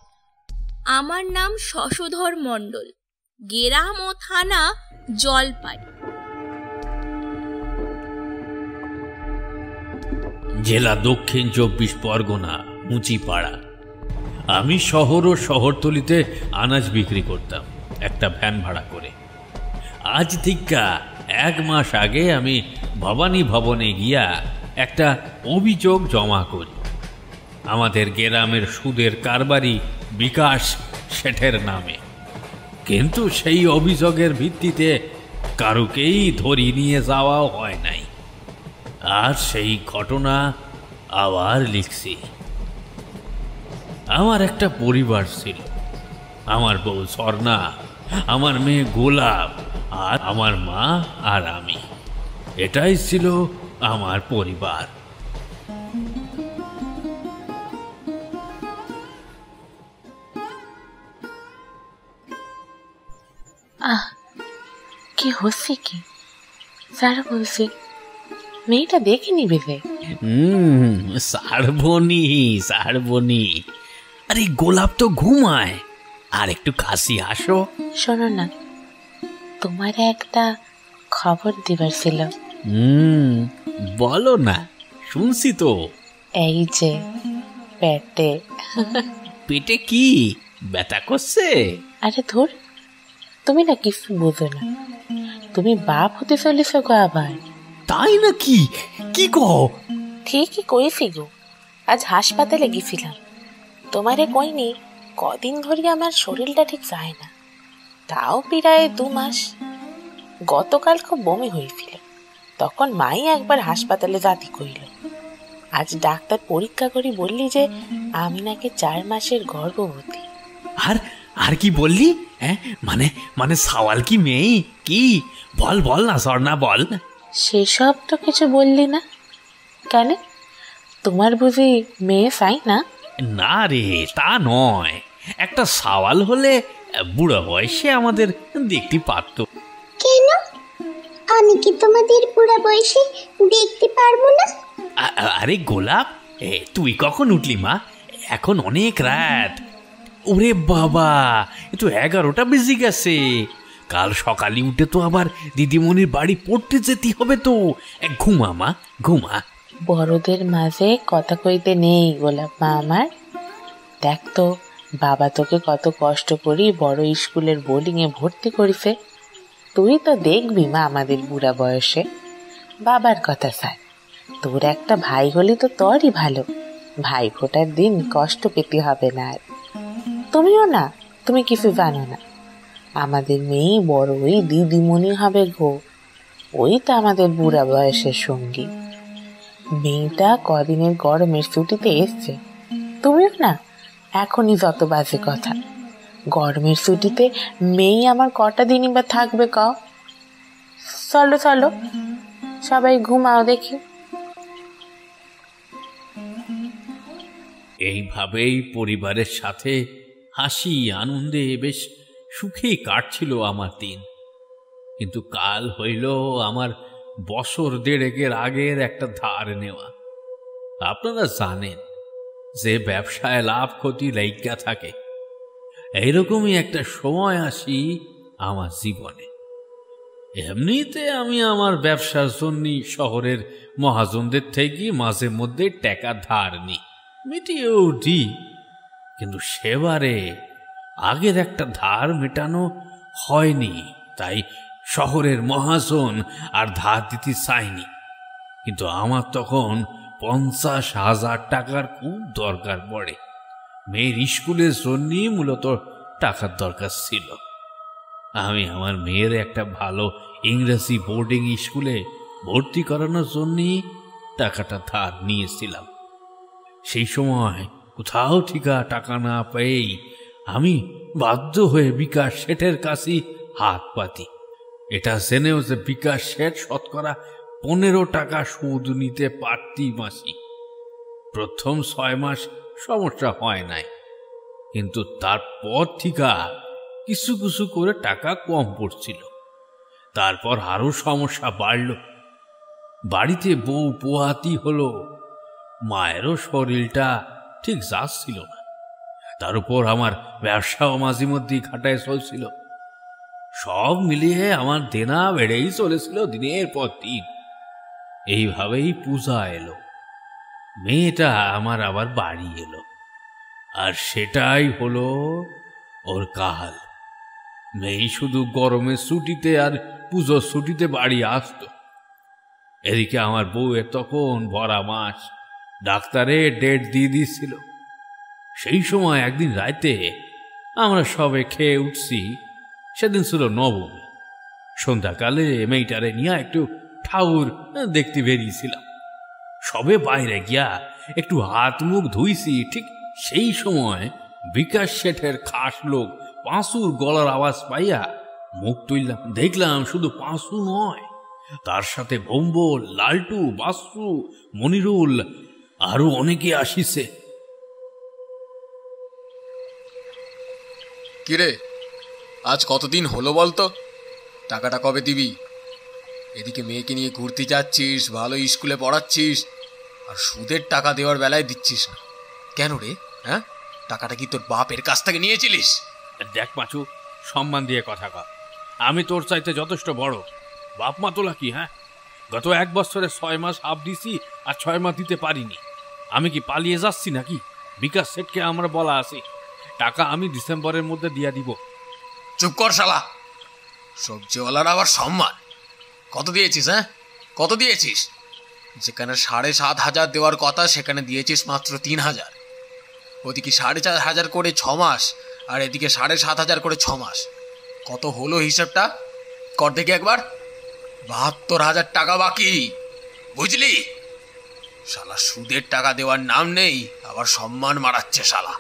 আমার নাম শশধর মণ্ডল, গ্রাম ও থানা জলপাই। জেলা দক্ষিণ 24 পরগনা, মুচিপাড়া। আমি শহর ও শহরতলিতে আনাজ বিক্রি করতাম একটা ভ্যান ভাড়া করে। আজ থেকে 1 মাস আগে আমি ভবানী ভবনে গিয়া একটা অভিযোগ জমা করি। আমাদের গ্রামের সুদের কারবারি বিকাশ শেঠের নামে। কিন্তু সেই অভিযোগের ভিত্তিতে কারুকেই ধরি নিয়ে যাওয়াও হয় নাই। আর সেই ঘটনা আবার লিখছি। আমার একটা পরিবার ছিল, আমার বউ স্বর্ণা, আমার মেয়ে গোলাপ, আর আমার মা আর আমি। এটাই ছিল আমার পরিবার। কি হচ্ছে কি? স্যার বলছি মেয়েটা দেখে নিবে যে। সারবনি। আরে গোলাপ তো ঘুমায়, আর একটু কাছে আসো। শোনো না, তোমার একটা খবর দিবার ছিল। বলো না, শুনছি তো। এই যে পেটে। পেটে কি ব্যথা করছে? আরে ধুর, তুমি না কিছু বুঝো না। তুমি বাপ হতে চলেছ গো আবার। তাই নাকি? কি কও? ঠিকই কইছি গো। আজ হাসপাতালে গেছিলাম। তোমারে কইনি কদিন ধরে আমার শরীরটা ঠিক যায় না, তাও প্রায় 2 মাস। গতকাল খুব বমি হয়েছিল, তখন মাই একবার হাসপাতালে জাতি কইল। আজ ডাক্তার পরীক্ষা করে বললি যে আমি নাকি 4 মাসের গর্ভবতী। আর কি বললি? হ্যাঁ, মানে সওয়াল কি মেয়ে? কি বল না স্বর্ণা, বল। সেসব তো কিছু বললি না কেন? তোমার বুঝি মেয়ে চাই না? না রে, তা নয়। একটা সওয়াল হলে বুড়ো বয়সে আমাদের দেখতে পারত। কেন? আমি কি তোমাদের বুড়া বয়সে দেখতে পারবো না? আরে গোলাপ, তুই কখন উঠলি মা? এখন অনেক রাত। ওরে বাবা, এ তো 11টা বেজে গেছে। কাল সকালে উঠে তো আবার দিদিমণির বাড়ি পড়তে যেতে হবে তো। ঘুমা মা, ঘুমা। বড়দের মাঝে কথা কইতে নেই গোলাপ মা আমার। দেখ তো, বাবা তোকে কত কষ্ট করি বড় স্কুলের বোর্ডিং এ ভর্তি করেছে। তুই তো দেখবি মা আমাদের বুড়া বয়সে। বাবার কথা স্যার, তোর একটা ভাই হলে তো তোরই ভালো। ভাই ফোটার দিন কষ্ট পেতে হবে না আর। তুমিও না, তুমি কিছু জানো না। আমাদের মেয়ে বড় ওই দিদিমণি হবে গো। ওই তো আমাদের বুড়া বয়সের সঙ্গী। মেয়েটা কদিনের গরমের ছুটিতে এসছে। তুমিও না, এখনই যত বাজে কথা। গরমের ছুটিতে মেয়ে আমার কটা দিনই বা থাকবে কও? চলো চলো, সবাই ঘুমাও দেখি। এইভাবেই পরিবারের সাথে হাসি আনন্দে বেশ সুখেই কাটছিল আমার দিন। কিন্তু কাল হইল আমার বছর 1.5 আগের একটা ধার নেওয়া। আপনারা জানেন যে ব্যবসায় লাভ ক্ষতি লাইগা থাকে। এইরকমই একটা সময় আসি আমার জীবনে। এমনিতে আমি আমার ব্যবসার জন্য শহরের মহাজনদের থেকে মাঝে মধ্যে টাকা ধার নিই, মিটিয়েও দিই। কিন্তু সেবারে আগের একটা ধার মেটানো হয়নি, তাই শহরের মহাজন আর ধার দিতে চায়নি। কিন্তু আমার তখন 50,000 টাকার খুব দরকার পড়ে। মেয়ের স্কুলের জন্যই মূলত টাকার দরকার ছিল। আমি আমার মেয়ের একটা ভালো ইংরেজি বোর্ডিং স্কুলে ভর্তি করানোর জন্যই টাকাটা ধার নিয়েছিলাম। সেই সময় কোথাও ঠিকা টাকা না পেয়েই আমি বাধ্য হয়ে বিকাশ শেঠের কাছে হাত পাতি। এটা জেনেও যে বিকাশ শেঠ 15% সুদ নিতে পারতি মাসি। প্রথম 6 মাস সমস্যা হয় নাই, কিন্তু তারপর থেকে কিছু কিছু করে টাকা কম পড়ছিল। তারপর আরো সমস্যা বাড়ল। বাড়িতে বউ পোহাতি হলো, মায়েরও শরীরটা ঠিক যাচ্ছিল না। তার উপর আমার ব্যবসাও মাঝে মধ্যেই খাটায় চলছিল। সব মিলিয়ে আমার দেনা বেড়েই চলেছিল দিনের পর দিন। এইভাবেই পূজা এলো, মেয়েটা আমার আবার বাড়ি এলো, আর সেটাই হলো ওর কাল। মেয়ে শুধু গরমের ছুটিতে আর পুজোর ছুটিতে বাড়ি আসতো। এদিকে আমার বউয়ের তখন ভরা মাস, ডাক্তারে ডেট দিয়ে দিয়েছিল। সেই সময় একদিন রাতে আমরা সবে খেয়ে উঠছি, সেদিন ছিল নবমী। সন্ধ্যাকালে মেয়েটারে নিয়ে একটু ঠাকুর দেখতে বেরিয়েছিলাম। সবে বাইরে গিয়া একটু হাত মুখ ধুইছি, ঠিক সেই সময় বিকাশ শেঠের খাস লোক পাঁচুর গলার আওয়াজ পাইয়া মুখ তুললাম। দেখলাম শুধু পাঁচু নয়, তার সাথে ভম্বল, লালটু, বাসু, মনিরুল আরো অনেকে আসিছে। কিরে, আজ কতদিন হলো বলতো? টাকাটা কবে দিবি? এদিকে মেয়েকে নিয়ে ঘুরতে যাচ্ছিস, ভালো স্কুলে পড়াচ্ছিস, আর সুদের টাকা দেওয়ার বেলায় দিচ্ছিস না কেন রে? হ্যাঁ, টাকাটা কি তোর বাপের কাছ থেকে নিয়েছিলিস? দেখ পাঁচু, সম্মান দিয়ে কথা কর। আমি তোর চাইতে যথেষ্ট বড়। বাপ মা তোলা কি? হ্যাঁ, গত 1 বছরে 6 মাস হাফ দিছি, আর 6 মাস দিতে পারিনি। আমি কি পালিয়ে যাচ্ছি নাকি? বিকাশ শেঠকে আমরা বলা আছে, টাকা আমি ডিসেম্বরের মধ্যে দিয়ে দিব। চুপ কর শালা, সবজিওয়ালার আবার সম্মান। কত দিয়েছিস? হ্যাঁ, কত দিয়েছিস? যেখানে 7,500 দেওয়ার কথা সেখানে দিয়েছিস মাত্র 3,000। ওদিকে 4,500 করে 6 মাস, আর এদিকে 7,500 করে 6 মাস। কত হলো হিসাবটা কর দেখি একবার। 72,000 টাকা বাকি, বুঝলি? শালা সুদের টাকা দেওয়ার নাম নেই, আবার সম্মান মারাচ্ছে শালা।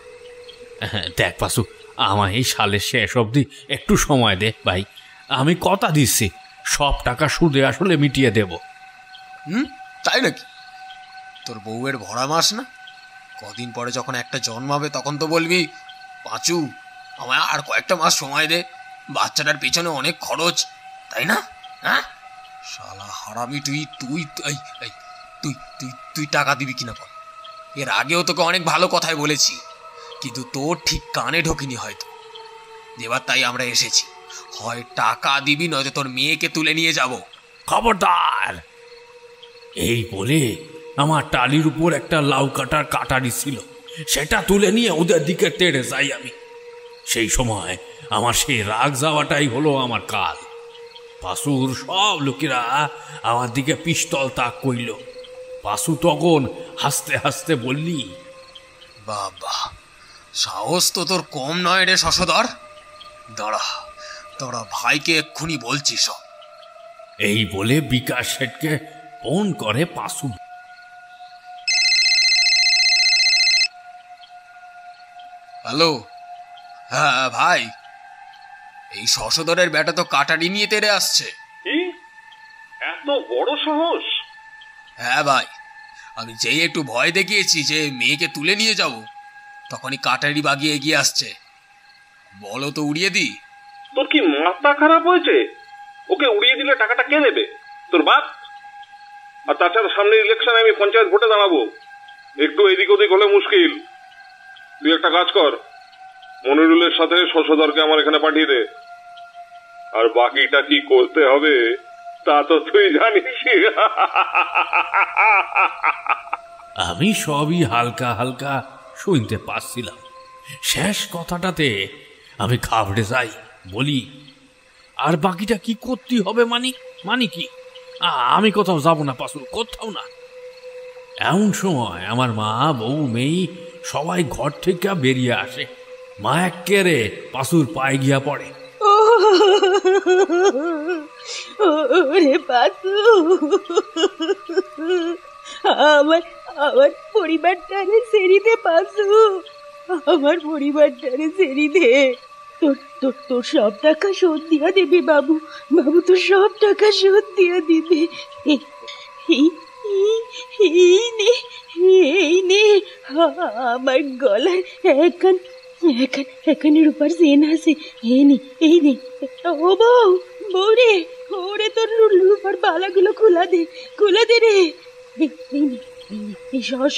দেখ পাশু, আমার এই সালের শেষ অবধি একটু সময় দে ভাই। আমি কথা দিচ্ছি, সব টাকা সুদে আসলে মিটিয়ে দেব। তাই নাকি? তোর বউয়ের ভরা মাস না? কদিন পরে যখন একটা জন্মাবে তখন তো বলবি, পাঁচু আমায় আর কয়েকটা মাস সময় দে, বাচ্চাটার পেছনে অনেক খরচ, তাই না? হ্যাঁ শালা হারামি, তুই তুই তুই তুই তুই টাকা দিবি কিনা বল। এর আগেও তোকে অনেক ভালো কথাই বলেছি, কিন্তু তোর ঠিক কানে ঢোকেনি হয়তো। এবার তাই আমরা এসেছি, হয় টাকা দিবি নয়তো তোর মেয়েকে তুলে নিয়ে যাব। খবরদার! এই বলে আমার টালির উপর একটা লাউ কাটার কাটারি ছিল, সেটা তুলে নিয়ে ওদের দিকে তেড়ে যাই আমি। সেই সময় আমার সেই রাগ যাওয়াটাই হলো আমার কাল। পাশুর সব লোকেরা আমার দিকে পিস্তল তাক কইল। পাশু তখন হাসতে হাসতে বললি, বাবা, সাহস তো তোর কম নয় রে শশধর। দাঁড়া দাঁড়া, ভাইকে এক্ষুনি বলছি সব। এই বলে বিকাশ শেঠকে ফোন করে পাশু। হ্যালো, হ্যাঁ ভাই, এই শশধরের ব্যাটা তো কাটারি নিয়ে তেড়ে আসছে। এত বড় সাহস? হ্যাঁ ভাই, আমি যেই একটু ভয় দেখিয়েছি যে মেয়েকে তুলে নিয়ে যাব, তখনই কাটারি বাগিয়ে এগিয়ে আসছে। বলো তো উড়িয়ে দি। তোর কি মাথা খারাপ হয়েছে? ওকে উড়িয়ে দিলে টাকাটা কে দেবে? তোর বাপ? আর তাছাড়া সামনের ইলেকশনে আমি পঞ্চায়েত ভোটে দাঁড়াবো, একটু এদিক ওদিক হলে মুশকিল। তুই একটা কাজ কর, মনিরুলের সাথে শশধরকে আমার এখানে পাঠিয়ে দে, আর বাকিটা কি করতে হবে তা তো তুই জানিস। আমি সবই হালকা হালকা শুনতে পাচ্ছিলাম। শেষ কথাটাতে আমি ঘাবড়ে যাই, বলি, আর বাকিটা কি করতে হবে? মানে কি? আমি কোথাও যাব না পাশু, কোথাও না। এমন সময় আমার মা, বউ, মেয়ে সবাই ঘর থেকে বেরিয়ে আসে। মা একেবারে পাশুর পায়ে গিয়া পড়ে। ওরে পাশু, আমার আমার পরিবারটারে ছেড়ে দে পাশু, আমার পরিবারটারে ছেড়ে দে। তোর সব টাকা শোধ দিয়া দেবে বাবু, বাবু তোর সব টাকা শোধ দিয়া দিবে। এই নে, এই নে, আমার গলার এখানের উপর চেন আছে। এই নে। ও বউ, বউরে, ওরে তোর রূপার বালাগুলো খোলা দে রে।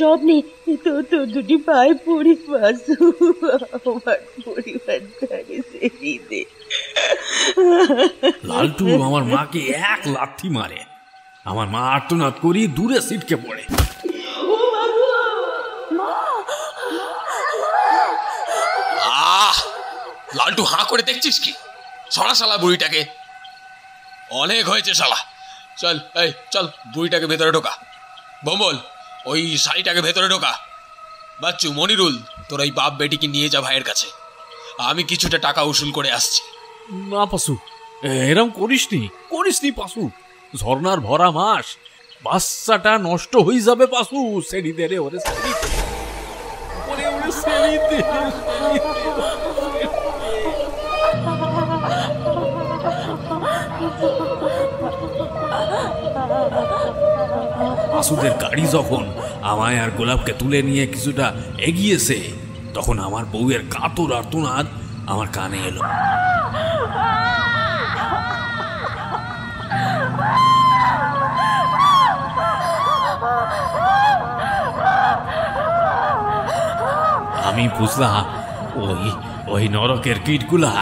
সব নে, তো দুটি পায়ে পড়ি পাশু, আমার পরিবার ছেড়ে দে। লালটু আমার মাকে এক লাথি মারে, আমার মা আর্তনাদ করি দূরে ছিটকে পড়ে। লালটু হাঁ করে দেখছিস কি? সরা শালা বুড়িটাকে, অনেক হয়েছে শালা। চল বুড়িটাকে ভেতরে ঢোকা। বম্বল, ওই শাড়িটাকে ভেতরে ঢোকা। বাচ্চু, মনিরুল, তোর ওই বাপ বেটিকে নিয়ে যা ভাইয়ের কাছে, আমি কিছুটা টাকা উসুল করে আসছি। না পাশু, এরম করিসনি পাশু, ঝর্ণার ভরা মাস, বাচ্চাটা নষ্ট হয়ে যাবে পাশু। সেড়ি দে রে, ওরে সেড়ি দে। পাশুদের গাড়ি যখন আমায় আর গোলাপকে তুলে নিয়ে কিছুটা এগিয়েছে, তখন আমার বউয়ের কাতর আর্তনাদ আমার কানে এলো। আমি বুঝলাম ওই নরকের কীটগুলা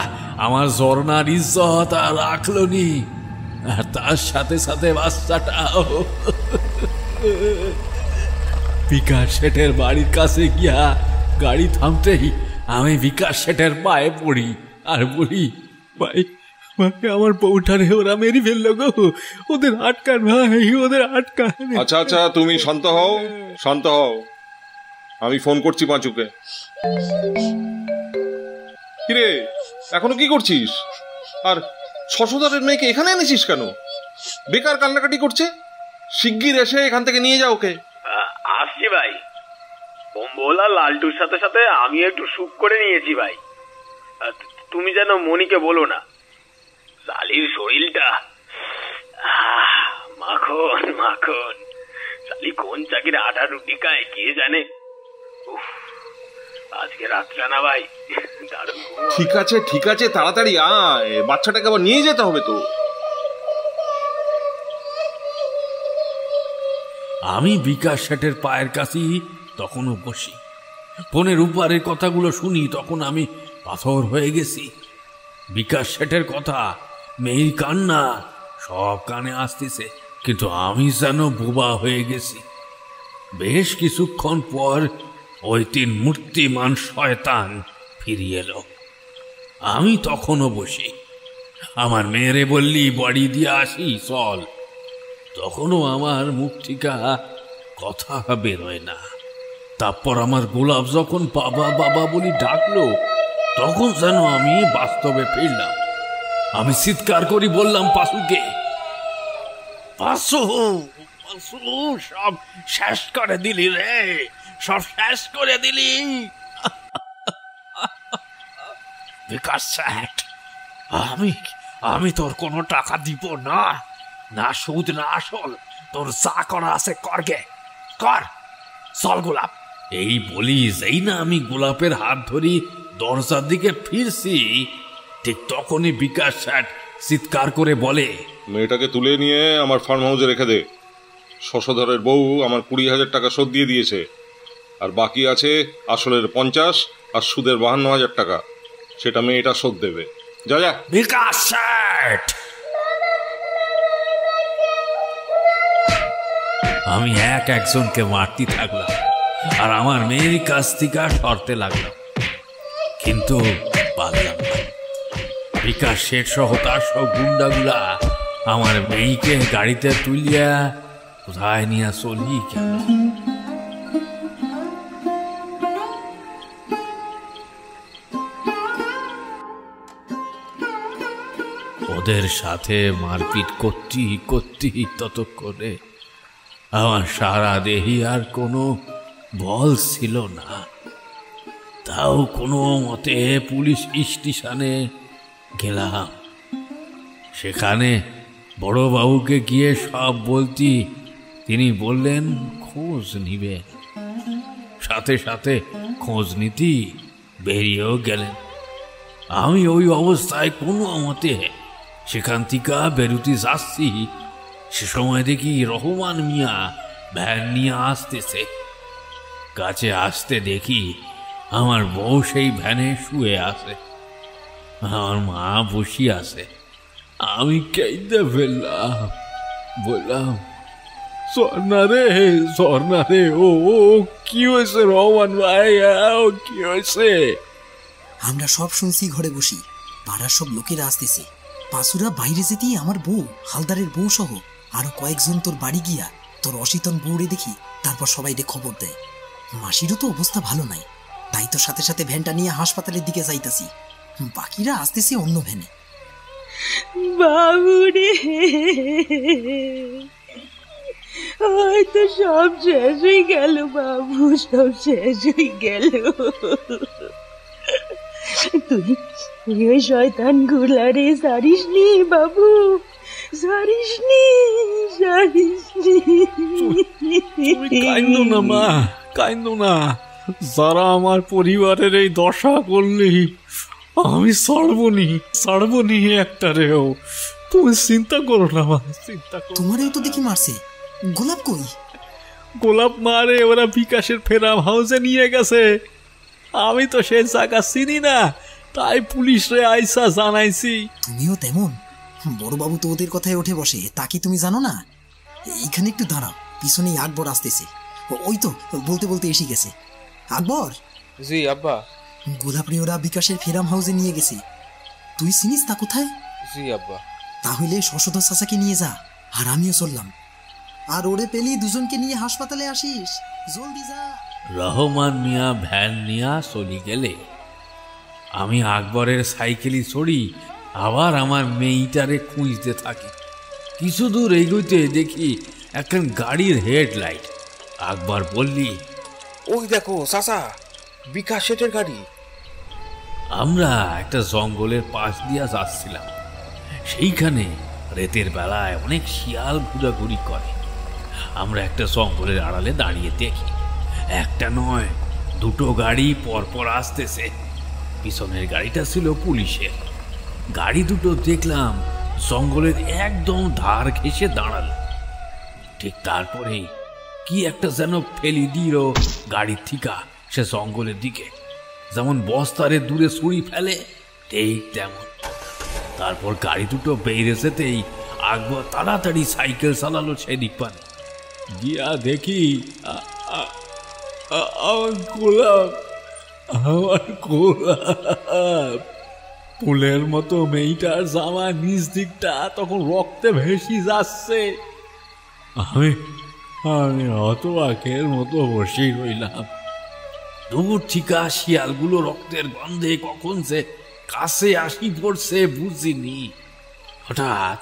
আমার ঝর্ণার ইজ্জত আর রাখলো নি, আর তার সাথে সাথে বাচ্চাটাও। বিকাশ শেঠের বাড়ির কাছে গিয়া গাড়ি থামতেই আমি বিকাশ শেঠের পায়ে পড়ি আর বলি, ভাই আমার বউটারে ওরা মেরে ফেললো গো, ওদের আটকান ভাই, ওদের আটকান। আচ্ছা, তুমি শান্ত হও, আমি ফোন করছি পাঁচুকে। কিরে, এখনো কি করছিস? আর শশধরের মেয়েকে এখানে এনেছিস কেন? বেকার কান্নাকাটি করছে, শিগগির এসে এখান থেকে নিয়ে যাও ওকে। আসছি ভাই, বম্বল আর লালটুর সাথে সাথে আমি একটু সুখ করে নিয়েছি ভাই। তুমি যেন মনিকে বলো না, শালির শরীরটা মাখন মাখন, শালি কোন চাকির আটা রুটি খায় কে জানে। আজকে রাতটা না ভাই। ঠিক আছে, তাড়াতাড়ি আয়, বাচ্চাটাকে আবার নিয়ে যেতে হবে তো। আমি বিকাশ শেঠের পায়ের কাছেই তখনও বসি, ফোনের উপরের কথাগুলো শুনি, তখন আমি পাথর হয়ে গেছি। বিকাশ শেঠের কথা, মেয়ের কান্না সব কানে আসতেছে, কিন্তু আমি যেন বোবা হয়ে গেছি। বেশ কিছুক্ষণ পর ওই 3 মূর্তিমান শয়তান ফিরিয়ে এলো। আমি তখনও বসি। আমার মেয়েরে বললি বাড়ি দিয়ে আসি চল, তখনও আমার মুখ থেকে কথা বেরোয় না। তারপর আমার গোলাপ যখন বাবা বাবা বলি ডাকলো, তখন যেন আমি বাস্তবে ফিরলাম। আমি চিৎকার করি বললাম পাশুকে, পাশু সব শেষ করে দিলি রে, সব শেষ করে দিলি। বিকাশ শেঠ, আমি তোর কোনো টাকা দিব না, না সুদ না আসল, তোর যা করা আছে করগে কর, চল গোলাপ। এই বলি যেই না আমি গোলাপের হাত ধরি দরজার দিকে ফিরছি, ঠিক তখনই বিকাশ শেঠ চিৎকার করে বলে, মেয়েটাকে তুলে নিয়ে আমার ফার্ম হাউসে রেখে দে। শশধরের বউ আমার 20,000 টাকা শোধ দিয়ে দিয়েছে, আর বাকি আছে আসলের 50 আর সুদের 52,000 টাকা, সেটা মেয়েটা শোধ দেবে। যা যা। বিকাশ শেঠ, আমি একজনকে মারতে থাকলাম আর আমার মেয়ের কাছ থেকে সরতে লাগলাম, কিন্তু পারলাম না। বিকাশ শেঠ সহ তার সব গুন্ডাগুলা আমার মেয়েকে গাড়িতে তুলিয়া কোথায় নিয়ে চলি কেন। ওদের সাথে মারপিট করতে ততক্ষণে আমার সারা দেহি আর কোনো বল ছিল না। তাও কোনো মতে পুলিশ স্টেশনে গেলাম। সেখানে বড়বাবুকে গিয়ে সব বলতি, তিনি বললেন খোঁজ নিবেন। সাথে সাথে খোঁজ নীতি বেরিয়েও গেলেন। আমি ওই অবস্থায় কোনো মতে সেখান থেকে বেরুতে যাচ্ছি, সে সময় দেখি রহমান মিয়া ভ্যান নিয়ে আসতেছে। কাছে আসতে দেখি আমার বউ সেই ভ্যানে শুয়ে আছে, আমার মা বসিয়ে আছে। আমি কেঁদে ফেললাম, বললাম, স্বর্ণা রে, ও কি হয়েছে রহমান ভাই, ও কি হয়েছে? আমরা সব শুনছি ঘরে বসি, পাড়ার সব লোকেরা আসতেছে। পাশুরা বাইরে যেতেই আমার বউ, হালদারের বউ সহ আরো কয়েকজন তোর বাড়ি গিয়া তোর অসিতন বউরে দেখি, তারপর সবাইরে খবর দেয়। মাসিরও তো অবস্থা ভালো নাই, তাই তো সাথে সাথে ভ্যানটা নিয়ে হাসপাতালের দিকে যাইতাছি। বাকিরা আসতেছে অন্য ভ্যানে। বাবুরে, হয়তো সব শেষ হয়ে গেল বাবু, সব শেষ হয়ে গেল। তুই ওই শয়তান গুলারে সারিসনি বাবু, সারিসনি। কাইন্দো না মা, কাইন্দো না। যারা আমার পরিবারের এই দশা করলি, আমি ছাড়বনি একটারেও। তুমি চিন্তা করো না মা, চিন্তা করো। তোমারেও তো দেখি মারছে। গোলাপ কই? গোলাপ মারে ওরা বিকাশের ফেরাম হাউসে নিয়ে গেছে। আমি তো সে জায়গা চিনি না, তাই পুলিশরে আইসা জানাইছি। তুমিও তেমন। বড়বাবু তো ওদের কথায় উঠে বসে, তা কি তুমি জানো না? এইখানে একটু দাঁড়াও, পিছনেই আকবর আসতেছে। ওই তো বলতে বলতে এসে গেছে। আকবর। জি আব্বা। গোলাপরে ওরা বিকাশের ফেরাম হাউসে নিয়ে গেছে। তুই চিনিস তা কোথায়? জি আব্বা। তাহলে শশধর চাচাকে নিয়ে যা, আর আমিও চললাম। আর ওরে পেলি দুজনকে নিয়ে হাসপাতালে আসিস, জলদি যা। রহমান মিয়া ভ্যান নিয়ে চলে গেলে আমি আকবরের সাইকেলে চড়ি আবার আমার মেয়েটারে খুঁজতে থাকি। কিছু দূর এগোতে দেখি একখান গাড়ির হেডলাইট। আকবর বললি, ওই দেখো চাচা, বিকাশ শেঠের গাড়ি। আমরা একটা জঙ্গলের পাশ দিয়া যাচ্ছিলাম। সেইখানে রাতের বেলায় অনেক শিয়াল ঘোরাঘুরি করে। আমরা একটা জঙ্গলের আড়ালে দাঁড়িয়ে দেখি একটা নয় দুটো গাড়ি পরপর আসতেছে। পিছনের গাড়িটা ছিল পুলিশের। গাড়ি দুটো দেখলাম জঙ্গলের একদম ধার ঘেঁষে দাঁড়ালো। ঠিক তারপরেই কি একটা যেন ফেলি দিল গাড়ির থিকা সে জঙ্গলের দিকে, যেমন বস্তারে দূরে ছুরি ফেলে ঠিক তেমন। তারপর গাড়ি দুটো বেরিয়ে যেতেই আকবর তাড়াতাড়ি সাইকেল চালালো সেদিক পানে। গিয়া দেখি আমার গোলাপ, ফুলের মতো মেয়েটার জামা নিচ দিকটা তখন রক্তে ভেসে যাচ্ছে। আমি হতবাকের মতো বসে রইলাম। দূর থেকে শিয়ালগুলো রক্তের গন্ধে কখন যে কাছে আসি পড়ছে বুঝিনি। হঠাৎ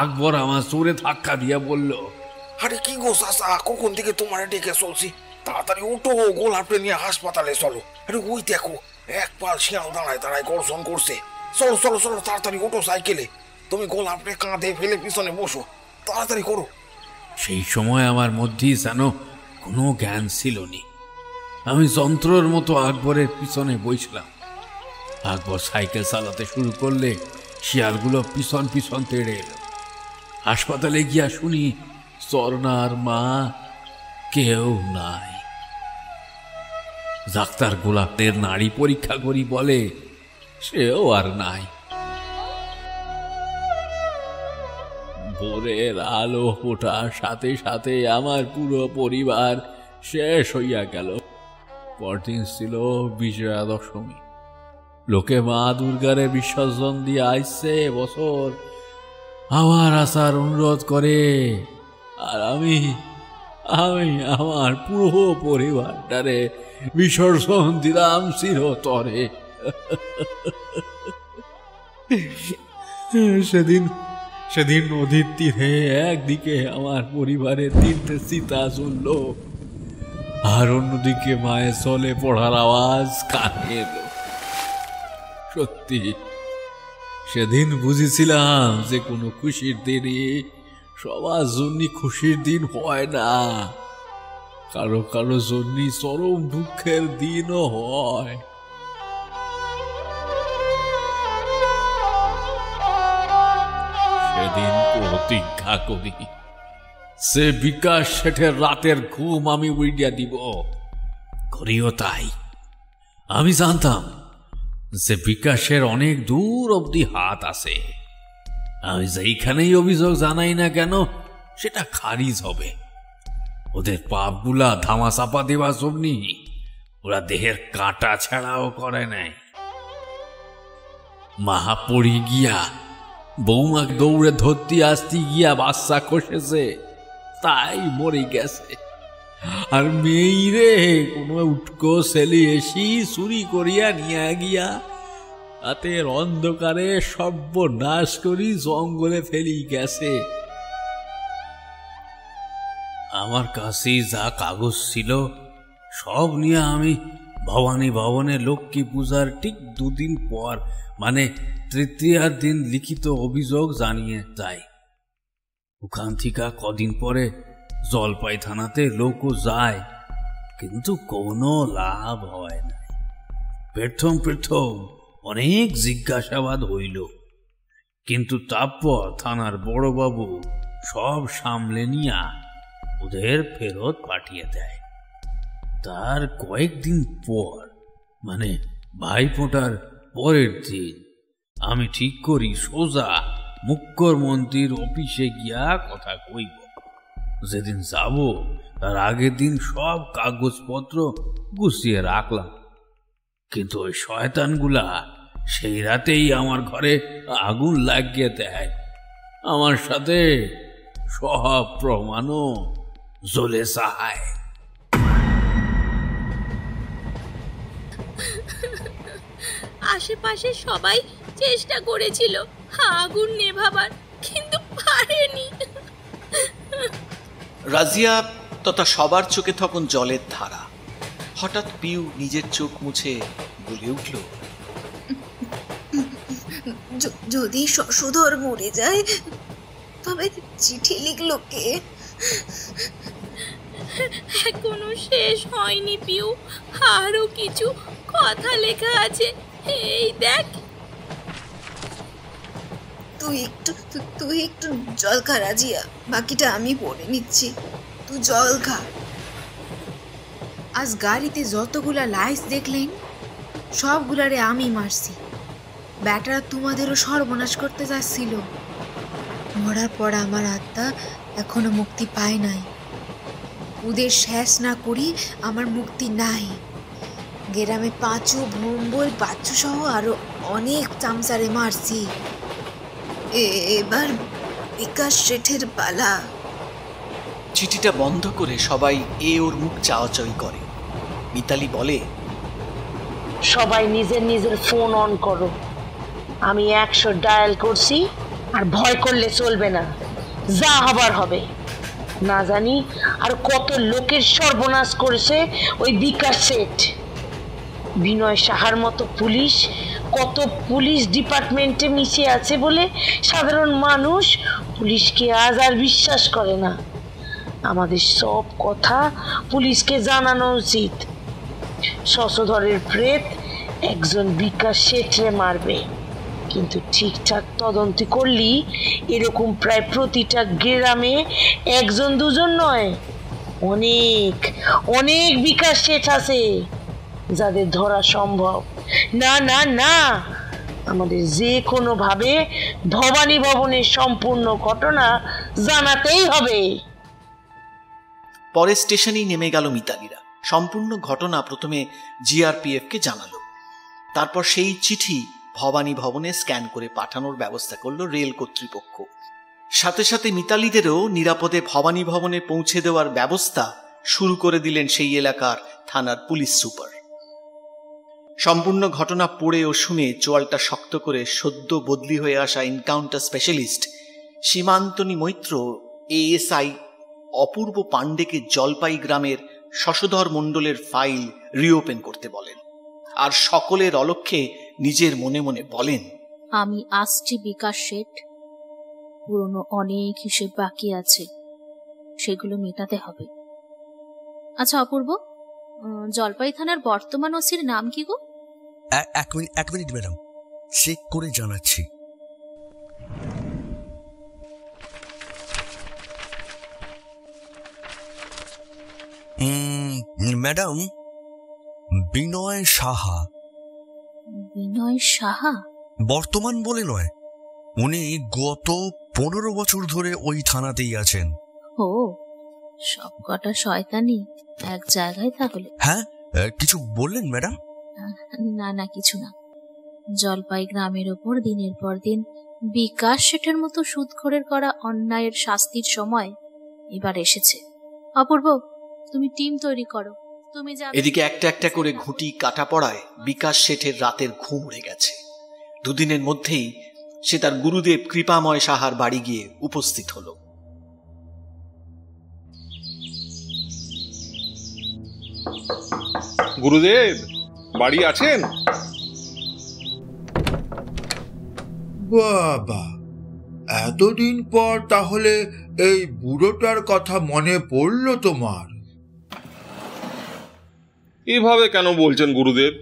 আকবর আমার জোরে ধাক্কা দিয়া বলল, আরে কি গো চাচা, কখন থেকে তোমার ডেকে চলছি, তাড়াতাড়ি উঠো, গোলাপকে নিয়ে হাসপাতালে চলো। আরে ওই দেখো এক পাল শিয়াল দাঁড়ায় গর্জন করছে। চলো চলো চলো, তাড়াতাড়ি ওঠো সাইকেলে। তুমি গোলাপকে কাঁধে ফেলে পিছনে বসো, তাড়াতাড়ি করো। সেই সময় আমার মধ্যেই যেন কোনো জ্ঞান ছিল নি। আমি যন্ত্রর মতো আকবরের পিছনে বসলাম। আকবর সাইকেল চালাতে শুরু করলে শিয়ালগুলো পিছন পিছন তেড়ে এলো। হাসপাতালে গিয়া শুনি স্বর্ণার মা কেউ নাই। ডাক্তার গোলাপের নাড়ি পরীক্ষা করি বলে সেও আর নাই। ভোরের আলো ফোটার সাথে সাথে আমার পুরো পরিবার শেষ হইয়া গেল। পরদিন ছিল বিজয়া দশমী। লোকে মা দুর্গারে বিসর্জন দিয়ে আইসে বছর আমার আসার অনুরোধ করে, আর আমি আমার পুরো পরিবারটারে বিসর্জন দিলাম চিরতরে। সেদিন নদীর তীরে একদিকে আমার পরিবারের 3টে চিতা জ্বলল, আর অন্যদিকে মায়ের চলে পড়ার আওয়াজ কানে এলো। সত্যি সেদিন বুঝেছিলাম যে কোনো খুশির দিনই সবার জন্য খুশির দিন হয় না, কারো কারো জন্য চরম দুঃখের দিনও হয়। সেদিন প্রতিজ্ঞা করি সে বিকাশ শেঠের রাতের ঘুম আমি উড়িয়ে দিব। করিও তাই। আমি জানতাম যে বিকাশের অনেক দূর অবধি হাত আছে। আমি যেইখানেই অভিযোগ জানাই না কেন সেটা খারিজ হবে। ওদের পাপগুলা ধামা চাপা দেওয়ার জন্য ওরা দেহের কাঁটা ছাড়াও করে নাই। মাহা পড়ি গিয়া বৌমাকে দৌড়ে ধরতে আসতে গিয়া বাচ্চা খসেছে, তাই মরে গেছে। আর মেয়েরে কোনো উটকো ছেলে এসি চুরি করিয়া নিয়ে গিয়া রাতের অন্ধকারে সর্বনাশ করি জঙ্গলে ফেলি গেছে। আমার কাছে যা কাগজ ছিল সব নিয়ে আমি ভবানী ভবনে লক্ষ্মী পূজার ঠিক 2 দিন পর, মানে তৃতীয়ার দিন লিখিত অভিযোগ জানিয়ে যাই। ওখান থেকে কদিন পরে জলপাই থানাতে লোকও যায়, কিন্তু কোনো লাভ হয় না। প্রথম অনেক জিজ্ঞাসাবাদ হইল, কিন্তু তারপর থানার বড়বাবু সব সামলে নিয়া ওদের ফেরত পাঠিয়ে দেয়। তার কয়েকদিন পর, মানে ভাইফোঁটার পরের দিন, আমি ঠিক করি সোজা মুখ্যমন্ত্রীর অফিসে গিয়া কথা কইব। যেদিন যাব তার আগের দিন সব কাগজপত্র গুছিয়ে রাখলাম, কিন্তু ওই শয়তানগুলা সেই রাতেই আমার ঘরে আগুন লাগিয়ে দেয়। আমার সাথে সব প্রমাণও জ্বলে যায়। আশেপাশে সবাই চেষ্টা করেছিল আগুন নেভাবার, কিন্তু পারেনি। রাজিয়া তথা সবার চোখে তখন জলের ধারা। হঠাৎ পিউ নিজের চোখ মুছে বলে উঠল, যদি শশধর মরে যায় তবে চিঠি লিখলো কে? এখনো শেষ হয়নি পিউ, আরো কিছু কথা লেখা আছে। এই দেখ। তুই একটু জল খা রাজিয়া, বাকিটা আমি পড়ে নিচ্ছি। তুই জল খা। আজ গাড়িতে যতগুলা লাইস দেখলেন সবগুলারে আমি মারছি। ব্যাটারা তোমাদেরও সর্বনাশ করতে যাচ্ছিল। মরার পর আমার আত্মা এখনো মুক্তি পায় নাই। ওদের শেষ না করি আমার মুক্তি নাই। গ্রামে পাঁচু, ভম্বল, বাচ্চু সহ আরো অনেক চামচারে মারছি। এবার বিকাশ শেঠের পালা। চিঠিটা বন্ধ করে সবাই ওর মুখ চাওয়াচাওয়ি করে। মিতালি বলে, সবাই নিজের নিজের ফোন অন করো। আমি 100 ডায়াল করছি, আর ভয় করলে চলবে না। যা হবার হবে। না জানি আর কত লোকের সর্বনাশ করেছে ওই বিকাশ শেঠ। বিনয় সাহার মতো পুলিশ কত পুলিশ ডিপার্টমেন্টে মিশে আছে বলে সাধারণ মানুষ পুলিশকে আজ আর বিশ্বাস করে না। আমাদের সব কথা পুলিশকে জানানো উচিত। শশধরের প্রেত একজন বিকাশ শেঠরে মারবে, কিন্তু ঠিকঠাক তদন্ত করলি এরকম প্রায় প্রতিটা গ্রামে 1-2 নয়, অনেক অনেক বিকাশ শেঠ আছে যাদের ধরা সম্ভব। না না না, আমাদের যে কোনো ভাবে ভবানী ভবনের সম্পূর্ণ ঘটনা জানাতেই হবে। পরে স্টেশনেই নেমে গেল মিতালিরা। সম্পূর্ণ ঘটনা প্রথমে জিআরপিএফকে জানালো। তারপর সেই চিঠি ভবানী ভবনে স্ক্যান করে পাঠানোর ব্যবস্থা করলো রেল কর্তৃপক্ষ। সাথে সাথে মিতালিদেরও নিরাপদে ভবানী ভবনে পৌঁছে দেওয়ার ব্যবস্থা শুরু করে দিলেন সেই এলাকার থানার পুলিশ সুপার। সম্পূর্ণ ঘটনা পড়ে ও শুনে চোয়ালটা শক্ত করে সদ্য বদলি হয়ে আসা এনকাউন্টার স্পেশালিস্ট সীমান্তনী মৈত্র এএসআই অপূর্ব পাণ্ডেকে জলপাই গ্রামের শশধর মণ্ডলের ফাইল রিওপেন করতে বলেন, আর সকলের অলক্ষ্যে নিজের মনে মনে বলেন, আমি আসছি বিকাশ শেঠ, পুরনো অনেক হিসেব বাকি আছে, সেগুলো মেটাতে হবে। আচ্ছা অপূর্ব, জলপাই থানার বর্তমান ওসির নাম কি গো? এক মিনিট ম্যাডাম, চেক করে জানাচ্ছি। ম্যাডাম, বিনয় সাহা। বিনয় সাহা? বর্তমান বলে নয়, উনি গত 15 বছর ধরে ওই থানাতেই আছেন। ও, সব কটা শয়তানি এক জায়গায় তাহলে। হ্যাঁ, কিছু বললেন ম্যাডাম? না কিছু না। জলপাই গ্রামের ওপর দিনের পর দিন বিকাশ শেঠের মতো সুদখোরের করা অন্যায়ের শাস্তির সময় এবার এসেছে। অপূর্ব, তুমি টিম তৈরি করো, তুমি যাবে। এদিকে একটা একটা করে ঘুঁটি কাটা পড়ায় বিকাশ শেঠের রাতের ঘুম উড়ে গেছে। দুদিনের মধ্যেই সে তার গুরুদেব কৃপাময় সাহার বাড়ি গিয়ে উপস্থিত হলো। গুরুদেব, বাড়ি আছেন? বাবা, এতদিন পর তাহলে এই বুড়োটার কথা মনে পড়লো তোমার? এভাবে কেন বলছেন গুরুদেব?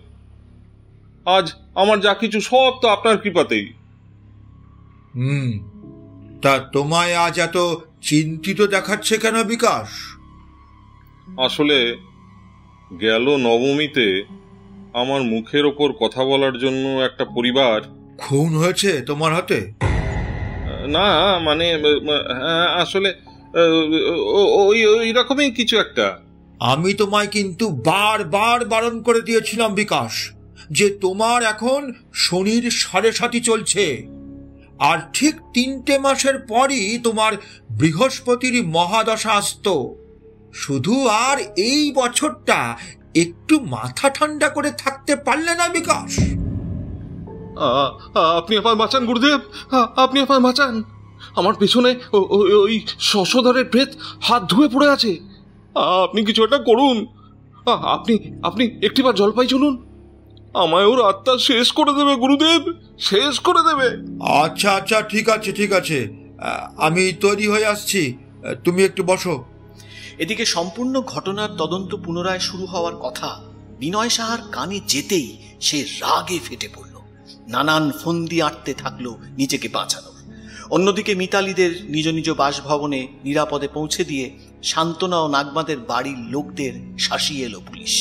আজ আমার যা কিছু সব তো আপনার কৃপাতেই। তা তোমায় আজ এত চিন্তিত দেখাচ্ছে কেন বিকাশ? আসলে গেল নবমীতে আমার মুখের ওপর কথা বলার জন্য একটা পরিবার খুন হয়েছে তোমার হাতে? না মানে আসলে ওই রকমই কিছু একটা। আমি তোমায় কিন্তু বারবার বারণ করে দিয়েছিলাম বিকাশ, যে তোমার এখন শনির 7.5 চলছে, আর ঠিক 3টে মাসের পরই তোমার বৃহস্পতির মহাদশা আসত। শুধু আর এই বছরটা একটু মাথা ঠান্ডা করে থাকতে পারলে না বিকাশ? আপনি আমায় বাঁচান গুরুদেব, আপনি আমায় বাঁচান। আমার পেছনে ওই শশধরের প্রেত হাত ধুয়ে পড়ে আছে। আপনি কিছু একটা করুন। আপনি একটিবার জলপাই চলুন, আমায় ওর আত্মা শেষ করে দেবে গুরুদেব, শেষ করে দেবে। আচ্ছা ঠিক আছে, আমি তৈরি হয়ে আসছি, তুমি একটু বসো। এদিকে সম্পূর্ণ ঘটনার তদন্ত পুনরায় শুরু হওয়ার কথা বিনয় সাহার কানে যেতেই সে রাগে ফেটে পড়ল। নানান ফন্দি আঁটতে থাকলো নিজেকে বাঁচানোর। অন্যদিকে মিতালিদের নিজ নিজ বাসভবনে নিরাপদে পৌঁছে দিয়ে শান্তনা ও নাগমাদের বাড়ির লোকদের শাসিয়ে এলো পুলিশ।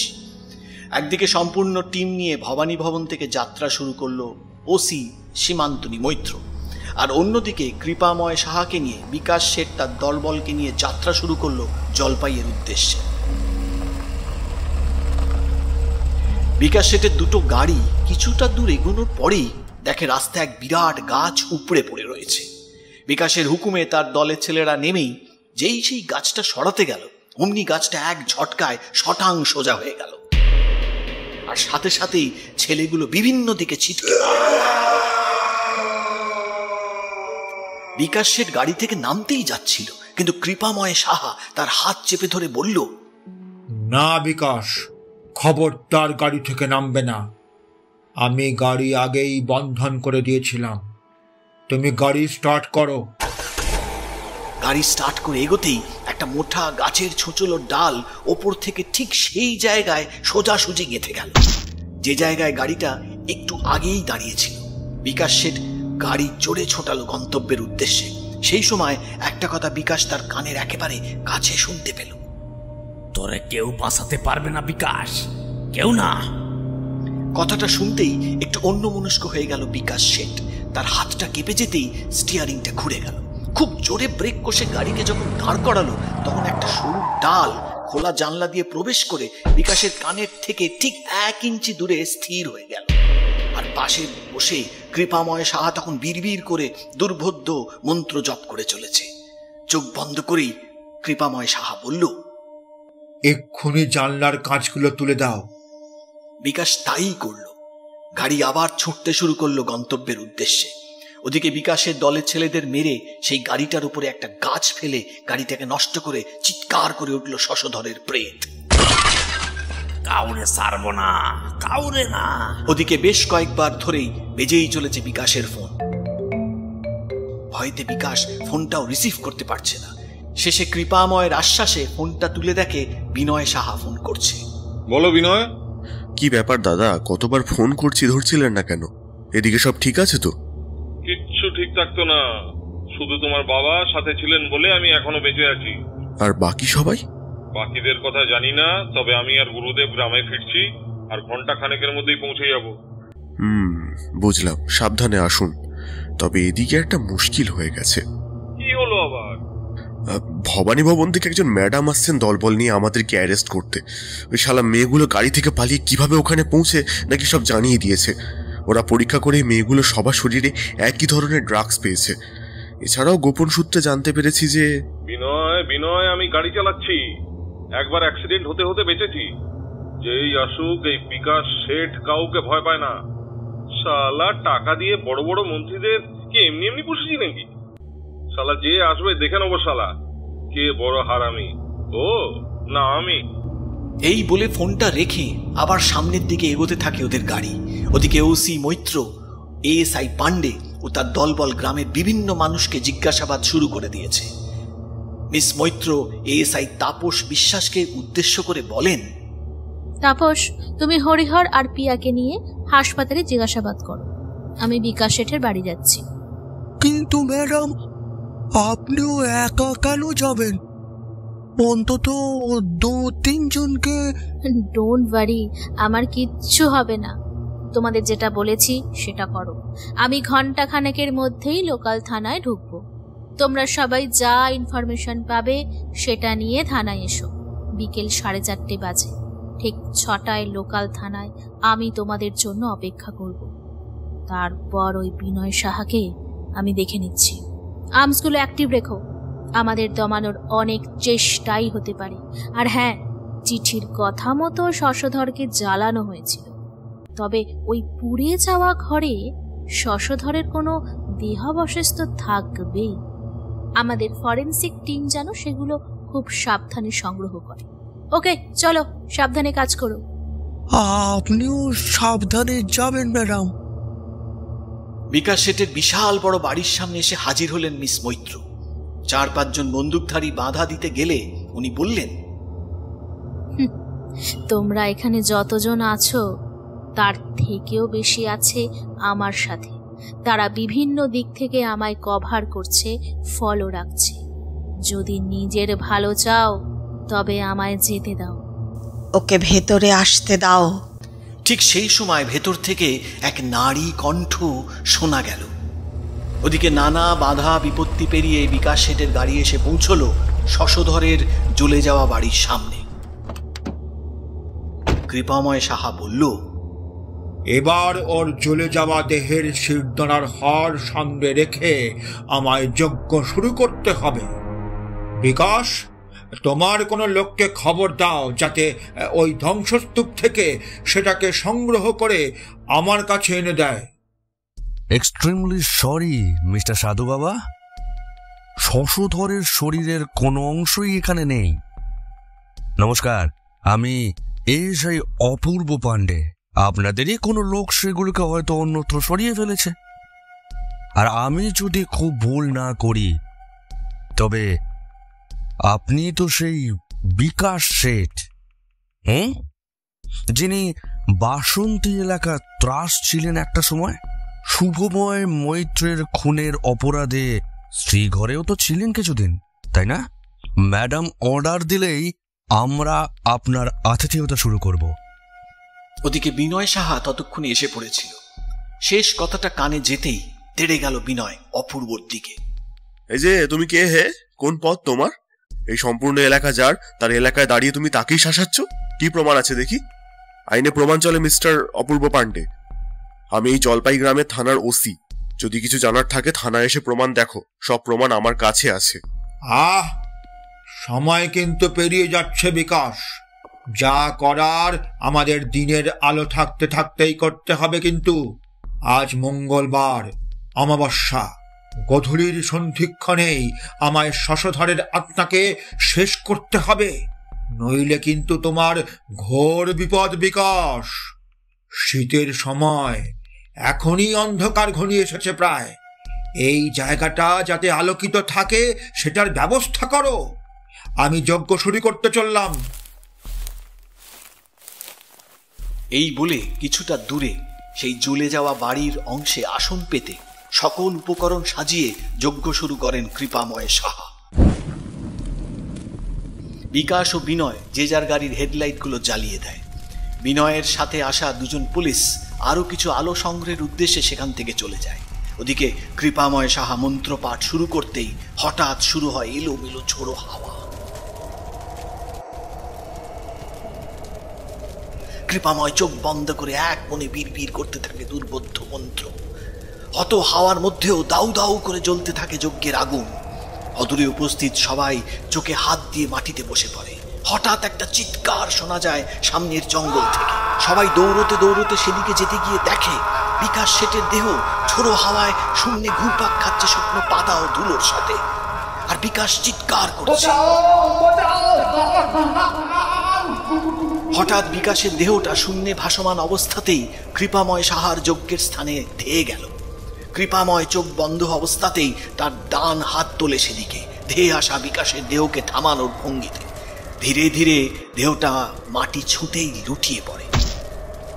একদিকে সম্পূর্ণ টিম নিয়ে ভবানী ভবন থেকে যাত্রা শুরু করলো ওসি সীমান্তনী মৈত্র, আর অন্যদিকে কৃপাময় সাহাকে নিয়ে বিকাশ শেঠ তার দলবলকে নিয়ে যাত্রা শুরু করলো জলপাইয়ের উদ্দেশ্যে। বিকাশ শেঠের দুটো গাড়ি কিছুটা দূর এগোনোর পরেই দেখে রাস্তায় এক বিরাট গাছ উপড়ে পড়ে রয়েছে। বিকাশের হুকুমে তার দলের ছেলেরা নেমেই যেই সেই গাছটা সরাতে গেল, অমনি গাছটা এক ঝটকায় শটাং সোজা হয়ে গেল, আর সাথে সাথেই ছেলেগুলো বিভিন্ন দিকে ছিটকে। বিকাশ শেঠ গাড়ি থেকে নামতেই যাচ্ছিল, কিন্তু কৃপাময় সাহা তার হাত চেপে ধরে বলল, না বিকাশ, খবরদার গাড়ি থেকে নামবে না। আমি গাড়ি আগেই বন্ধন করে দিয়েছিলাম, তুমি গাড়ি স্টার্ট করো। গাড়ি স্টার্ট করে এগোতেই একটা মোটা গাছের ছোচলো ডাল ওপর থেকে ঠিক সেই জায়গায় সোজাসুজি গেঁথে গেল, যে জায়গায় গাড়িটা একটু আগেই দাঁড়িয়েছিল। বিকাশ শেঠ গাড়ি জোরে ছোটালো গন্তব্যের উদ্দেশ্যে। সেই সময় একটা কথা বিকাশ তার কানের একেবারে কাছে শুনতে পেল। তোরে কেউ বাঁচাতে পারবে না বিকাশ, কেউ না। কথাটা শুনতেই একটু অন্যমনস্ক হয়ে গেল বিকাশ শেঠ। তার হাতটা কেঁপে যেতেই স্টিয়ারিংটা ঘুরে গেল। খুব জোরে ব্রেক কষে গাড়িকে যখন দাঁড় করালো, তখন একটা সরু ডাল খোলা জানলা দিয়ে প্রবেশ করে বিকাশের কানের থেকে ঠিক 1 ইঞ্চি দূরে স্থির হয়ে গেল। আর পাশে বসে কৃপাময় সাহা তখন বিড়বিড় করে দুর্বোধ্য মন্ত্র জপ করে চলেছে। চোখ বন্ধ করেই কৃপাময় সাহা বলল, এক্ষুনি জানলার কাঁচগুলো তুলে দাও। বিকাশ তাই করল। গাড়ি আবার ছুটতে শুরু করলো গন্তব্যের উদ্দেশ্যে। ওদিকে বিকাশের দলের ছেলেদের মেরে সেই গাড়িটার উপরে একটা গাছ ফেলে গাড়িটাকে নষ্ট করে চিৎকার করে উঠল শশধরের প্রেত, কাউরে ছাড়বো না, কাউরে না। ওদিকে বেশ কয়েকবার ধরেই বেজেই চলেছে বিকাশের ফোন। ভয়তে বিকাশ ফোনটাও রিসিভ করতে পারছে না। শেষে কৃপাময়ের আশ্বাসে ফোনটা তুলে দেখে বিনয় সাহা ফোন করছে। বলো বিনয়। কি ব্যাপার দাদা, কতবার ফোন করছি ধরছিলেন না কেন? এদিকে সব ঠিক আছে তো? কিচ্ছু ঠিক থাকতো না, শুধু তোমার বাবা সাথে ছিলেন বলে আমি এখনো বেঁচে আছি। আর বাকি সবাই? বাকিদের কথা জানি না, তবে আমি আর গুরুদেব গ্রামে ফিরছি, আর ঘন্টা খানেকের মধ্যেই পৌঁছে যাব। বুঝলাম, সাবধানে আসুন। তবে এদিকে একটা মুশকিল হয়ে গেছে। কি হলো আবার? ভবানী ভবন থেকে একজন ম্যাডাম আসছেন দলবল নিয়ে আমাদেরকে অ্যারেস্ট করতে। ওই শালা মেয়েগুলো গাড়ি থেকে পালিয়ে কিভাবে ওখানে পৌঁছে নাকি সব জানিয়ে দিয়েছে। ওরা পরীক্ষা করে মেয়েগুলো সবার শরীরে একই ধরনের ড্রাগস পেয়েছে। এছাড়াও গোপন সূত্রে জানতে পেরেছি যে বিনয় আমি গাড়ি চালাচ্ছি, একবার অ্যাক্সিডেন্ট হতে হতে বেঁচেছি। যেই আসুক এই বিকাশ শেঠ কাউকে ভয় পায় না। শালা টাকা দিয়ে বড় বড় মন্ত্রীদের কি এমনি এমনি পুষেছি নাকি? শালা যে আসবে দেখে নেবো শালা কে বড় হারামি, ও না আমি। এই বলে ফোনটা রেখে আবার সামনের দিকে এগোতে থাকে ওদের গাড়ি। ওদিকে ওসি মৈত্র, এএসআই পান্ডে ও তার দলবল গ্রামের বিভিন্ন মানুষকে জিজ্ঞাসাবাদ শুরু করে দিয়েছে। মিস মৈত্র এএসআই তাপস বিশ্বাসকে উদ্দেশ্য করে বলেন, তাপস, তুমি হরিহর আর পিয়াকে নিয়ে হাসপাতালে জিজ্ঞাসাবাদ করো। আমি বিকাশ শেঠের বাড়ি যাচ্ছি। কিন্তু ম্যাডাম, আপনিও একা কেন যাবেন? অন্তত 2-3 জনকে। ডোন্ট ওয়ারি, আমার কিচ্ছু হবে না। তোমাদের যেটা বলেছি সেটা করো। আমি ঘন্টা খানেকের মধ্যেই লোকাল থানায় ঢুকবো। তোমরা সবাই যা ইনফরমেশন পাবে সেটা নিয়ে থানায় এসো। বিকেল 4:30 বাজে, ঠিক 6টায় লোকাল থানায় আমি তোমাদের জন্য অপেক্ষা করব। তারপর ওই বিনয় সাহাকে আমি দেখে নিচ্ছি। আর্মসগুলো অ্যাক্টিভ রেখো। আমাদের দমানোর অনেক চেষ্টাই হতে পারে। আর হ্যাঁ, চিঠির কথা মতো শশধরকে জ্বালানো হয়েছিল, তবে ওই পুড়ে যাওয়া ঘরে শশধরের কোনো দেহাবশেষ তো থাকবেই। আমাদের ফরেনসিক টিম যেন সেগুলো খুব সাবধানে সংগ্রহ করে। ওকে, চলো, সাবধানে কাজ করো। আপনিও সাবধানে যাবেন ম্যাডাম। বিকাশ শেঠের বিশাল বড় বাড়ির সামনে এসে হাজির হলেন মিস মৈত্র। 4-5 জন বন্দুকধারী বাধা দিতে গেলে উনি বললেন, তোমরা এখানে যতজন আছো তার থেকেও বেশি আছে আমার সাথে। তারা বিভিন্ন দিক থেকে আমায় কভার করছে, ফলো রাখছে। যদি নিজের ভালো চাও তবে আমায় যেতে দাও। ওকে ভেতরে আসতে দাও। ঠিক সেই সময় ভেতর থেকে এক নারী কণ্ঠ শোনা গেল। ওদিকে নানা বাধা বিপত্তি পেরিয়ে বিকাশ শেঠের গাড়ি এসে পৌঁছল শশধরের জ্বলে যাওয়া বাড়ির সামনে। কৃপাময় সাহা বলল, এবার ওর জ্বলে যাওয়া দেহের শিরদাঁড়ার হাড় সামনে রেখে আমায় যজ্ঞ শুরু করতে হবে। বিকাশ, তোমার কোনো লোককে খবর দাও যাতে ওই ধ্বংসস্তূপ থেকে সেটাকে সংগ্রহ করে আমার কাছে এনে দেয়। এক্সট্রিমলি সরি মিস্টার সাধু বাবা, শশধরের শরীরের কোনো অংশই এখানে নেই। নমস্কার, আমি এএসআই অপূর্ব পান্ডে। আপনাদেরই কোনো লোক সেগুলোকে হয়তো অন্যত্র সরিয়ে ফেলেছে। আর আমি যদি খুব ভুল না করি তবে আপনি তো সেই বিকাশ শেঠ, যিনি বাসন্তী এলাকা ত্রাস ছিলেন একটা সময়। শুভময় মৈত্রের খুনের অপরাধে শ্রীঘরেও তো ছিলেন কিছুদিন, তাই না? ম্যাডাম অর্ডার দিলেই আমরা আপনার আতিথেয়তা শুরু করব। ওদিকে বিনয় সাহা ততক্ষণে এসে পড়েছিল। শেষ কথাটা কানে যেতেই তেড়ে গেল বিনয় অপূর্বর দিকে। এই যে, তুমি কে হে? কোন পথ তোমার? এই সম্পূর্ণ এলাকা যার, তার এলাকায় দাঁড়িয়ে তুমি তাকেই শাসাচ্ছ? কি প্রমাণ আছে দেখি? আইনে প্রমাণ চলে মিস্টার অপূর্ব পান্ডে। আমি এই জলপাই গ্রামের থানার ওসি। যদি কিছু জানার থাকে থানায় এসে প্রমাণ দেখো, সব প্রমাণ আমার কাছে আছে। সময় কিন্তু পেরিয়ে যাচ্ছে বিকাশ। যা করার আমাদের দিনের আলো থাকতে থাকতেই করতে হবে। কিন্তু আজ মঙ্গলবার, অমাবস্যা, গধূলির সন্ধিক্ষণেই আমায় শশধরের আত্মাকে শেষ করতে হবে, নইলে কিন্তু তোমার ঘোর বিপদ বিকাশ। শীতের সময়, এখনই অন্ধকার ঘনিয়ে এসেছে প্রায়। এই জায়গাটা যাতে আলোকিত থাকে সেটার ব্যবস্থা করো। আমি যজ্ঞ শুরু করতে চললাম। এই বলে কিছুটা দূরে সেই জ্বলে যাওয়া বাড়ির অংশে আসন পেতে সকল উপকরণ সাজিয়ে যজ্ঞ শুরু করেন কৃপাময় সাহা। বিকাশ ও বিনয় যে যার গাড়ির হেডলাইটগুলো জ্বালিয়ে দেয়। বিনয়ের সাথে আসা দুজন পুলিশ আরও কিছু আলো সংগ্রহের উদ্দেশ্যে সেখান থেকে চলে যায়। ওদিকে কৃপাময় সাহা মন্ত্রপাঠ শুরু করতেই হঠাৎ শুরু হয় এলোমেলো ঝোড়ো হাওয়া। কৃপাময় চোখ বন্ধ করে এক মনে বিড়বিড় করতে থাকে দুর্বোধ্য মন্ত্র। অত হাওয়ার মধ্যেও দাউ দাউ করে জ্বলতে থাকে যজ্ঞের আগুন। অদূরে উপস্থিত সবাই চোখে হাত দিয়ে মাটিতে বসে পড়ে। হঠাৎ একটা চিৎকার শোনা যায় সামনের জঙ্গল থেকে। সবাই দৌড়তে দৌড়তে সেদিকে যেতে গিয়ে দেখে বিকাশ শেঠের দেহ ঝোড়ো হাওয়ায় শূন্যে ঘুরপাক খাচ্ছে শুকনো পাতা ও ধুলোর সাথে। আর বিকাশ চিৎকার করছে। হঠাৎ বিকাশের দেহটা শূন্যে ভাসমান অবস্থাতেই কৃপাময় সাহার যজ্ঞের স্থানে ধেয়ে গেল। কৃপাময় চোখ বন্ধ অবস্থাতেই তার ডান হাত তোলে সেদিকে ধেয়ে আসা বিকাশের দেহকে থামানোর ভঙ্গিতে। ধীরে ধীরে দেহটা মাটি ছুঁতেই লুটিয়ে পড়ে।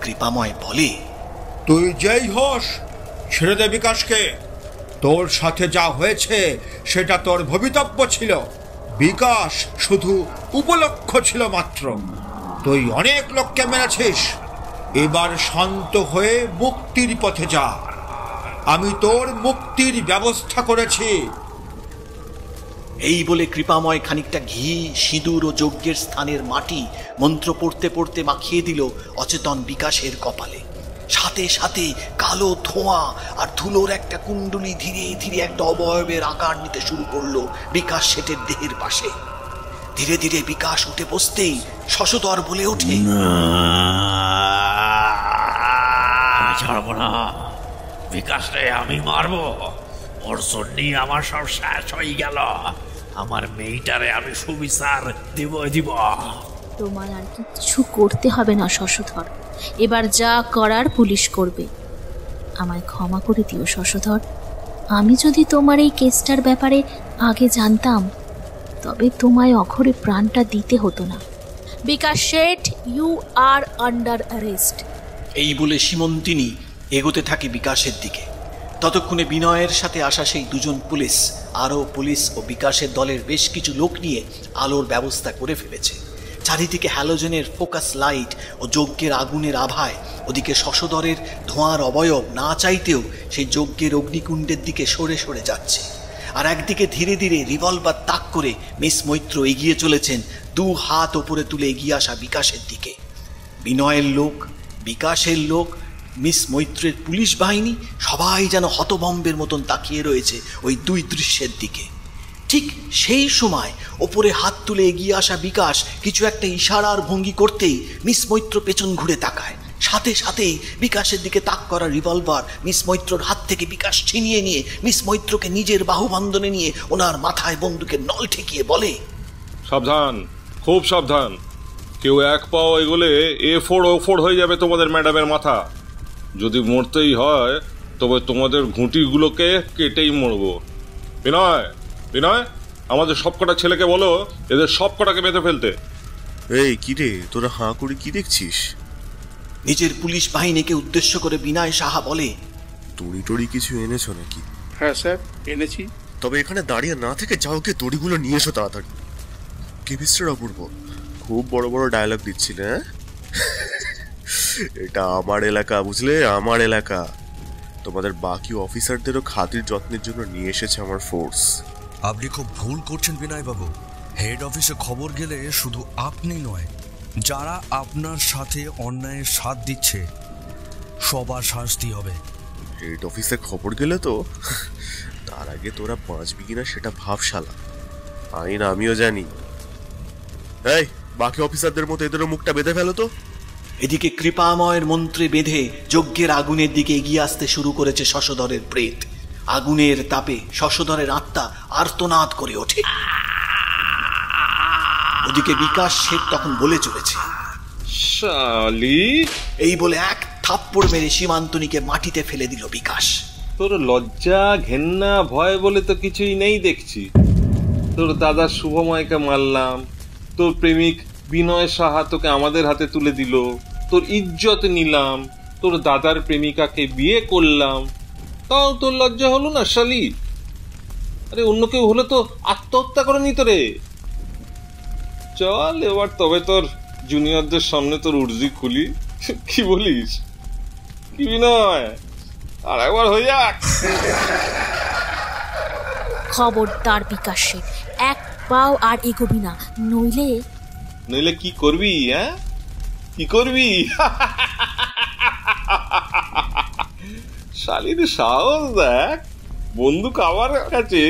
কৃপাময় বলে, তুই যেই হোস ছেড়ে দে বিকাশকে। তোর সাথে যা হয়েছে সেটা তোর ভবিতব্য ছিল। বিকাশ শুধু উপলক্ষ ছিল মাত্র। তুই অনেক লোককে মেরেছিস। এবার শান্ত হয়ে মুক্তির পথে যা। আমি তোর মুক্তির ব্যবস্থা করেছি। এই বলে কৃপাময় খানিকটা ঘি, সিঁদুর ও যজ্ঞের স্থানের মাটি মন্ত্র পড়তে পড়তে মাখিয়ে দিল অচেতন বিকাশের কপালে। সাথে সাথে কালো ধোঁয়া আর ধুলোর একটা কুণ্ডলী ধীরে ধীরে একটা অবয়বের আকার নিতে শুরু করলো বিকাশ শেঠের দেহের পাশে। ধীরে ধীরে বিকাশ উঠে বসতেই শশধর বলে ওঠে, ছাড়বো না বিকাশ রে, আমি মারবো। ওর জন্যই আমার সব শেষ হয়ে গেল। আমার মেয়েটারে আমি সুবিচার দিব। তোমার আর কিছু করতে হবে না শশধর, এবার যা করার পুলিশ করবে। আমায় ক্ষমা করে দিও শশধর। আমি যদি তোমার এই কেসটার ব্যাপারে আগে জানতাম তবে তোমায় অঘরে প্রাণটা দিতে হতো না। Bikash Seth, you are under arrest. এই বলে সীমন্তিনী এগোতে থাকে বিকাশের দিকে। ততক্ষণে বিনয়ের সাথে আসা সেই দুজন পুলিশ আরও পুলিশ ও বিকাশের দলের বেশ কিছু লোক নিয়ে আলোর ব্যবস্থা করে ফেলেছে। চারিদিকে হ্যালোজেনের ফোকাস লাইট ও যজ্ঞের আগুনের আভায় ওদিকে শশধরের ধোঁয়ার অবয়ব না চাইতেও সেই যজ্ঞের অগ্নিকুণ্ডের দিকে সরে সরে যাচ্ছে। আর একদিকে ধীরে ধীরে রিভলভার তাক করে মিস মৈত্র এগিয়ে চলেছেন দু হাত ওপরে তুলে এগিয়ে আসা বিকাশের দিকে। বিনয়ের লোক, বিকাশের লোক, মিস মৈত্রের পুলিশ বাহিনী সবাই যেন হতভম্বের মতন তাকিয়ে রয়েছে ওই দুই দৃশ্যের দিকে। ঠিক সেই সময় ওপরে হাত তুলে এগিয়ে আসা বিকাশ কিছু একটা ইশারার ভঙ্গি করতেই মিস মৈত্র পেছন ঘুরে তাকায়। সাথে সাথেই বিকাশের দিকে তাক করা রিভলভার মিস মৈত্রর হাত থেকে বিকাশ ছিনিয়ে নিয়ে মিস মৈত্রকে নিজের বাহুবন্ধনে নিয়ে ওনার মাথায় বন্দুকের নল ঠেকিয়ে বলে, সাবধান, খুব সাবধান। কেউ এক পাও এগোলে A4 হয়ে যাবে তোমাদের ম্যাডামের মাথা। যদি মরতেই হয় তবে তোমাদের ঘুঁটিগুলোকে কেটেই মরবো। বিনয়, বিনয়, আমাদের সবকটা ছেলেকে বলো এদের সবকটাকে বেঁধে ফেলতে। এই কি রে, তোরা হাঁ করে কি দেখছিস? নিজের পুলিশ বাহিনীকে উদ্দেশ্য করে বিনয় সাহা বলে, দড়ি টড়ি কিছু এনেছো নাকি? হ্যাঁ স্যার, এনেছি। তবে এখানে দাঁড়িয়ে না থেকে যাও, কে দড়িগুলো নিয়ে এসো তাড়াতাড়ি। কি মিস্টার অপূর্ব, খুব বড় বড় ডায়লগ দিচ্ছিলে। এটা আমার এলাকা, বুঝলে, আমার এলাকা। তোমাদের বাকি অফিসারদেরও খাতির যত্নের জন্য নিয়ে এসেছে আমার ফোর্স। আপনি খুব ভুল করছেন বিনয় বাবু। হেড অফিসে খবর গেলে শুধু আপনি নয়, যারা আপনার সাথে অন্যায়ের সাথ দিচ্ছে সবার শাস্তি হবে। হেড অফিসে খবর গেলে তো তার আগে তোরা বাঁচবি কিনা সেটা ভাবশালা। আইন আমিও জানি। এই বাকি অফিসারদের মতো এদেরও মুখটা বেঁধে ফেলো তো। এদিকে কৃপাময়ের মন্ত্রে বেঁধে যজ্ঞের আগুনের দিকে এগিয়ে আসতে শুরু করেছে শশধরের প্রেত। আগুনের তাপে শশধরের আত্মা আর্তনাদ করে ওঠে। ওদিকে বিকাশ শেঠ তখন বলে চলেছে, শালি। এই বলে এক থাপ্পড় মেরে সীমান্তনীকে মাটিতে ফেলে দিল বিকাশ। তোর লজ্জা ঘেন্না ভয় বলে তো কিছুই নেই দেখছি। তোর দাদা শুভময়কে মারলাম, তোর প্রেমিক বিনয় সাহা তোকে আমাদের হাতে তুলে দিল, তোর ইজ্জত নিলাম, তোর দাদার প্রেমিকাকে বিয়ে করলাম, তাও তোর লজ্জা হলো না শালি? আরে অন্য কেউ হলে তো আত্মহত্যা করে নিত রে। চল এবার তবে তোর জুনিয়রদের সামনে তোর উর্জি খুলি, কি বলিস? কি বিনয়, আর একবার হয়ে যাক। খবরদার বিকাশ শেঠ, এক পাও আর এগোবি না, নইলে কি করবি? হ্যাঁ কি করবি? শালির সাহস দেখ, বন্দুক আমার কাছে,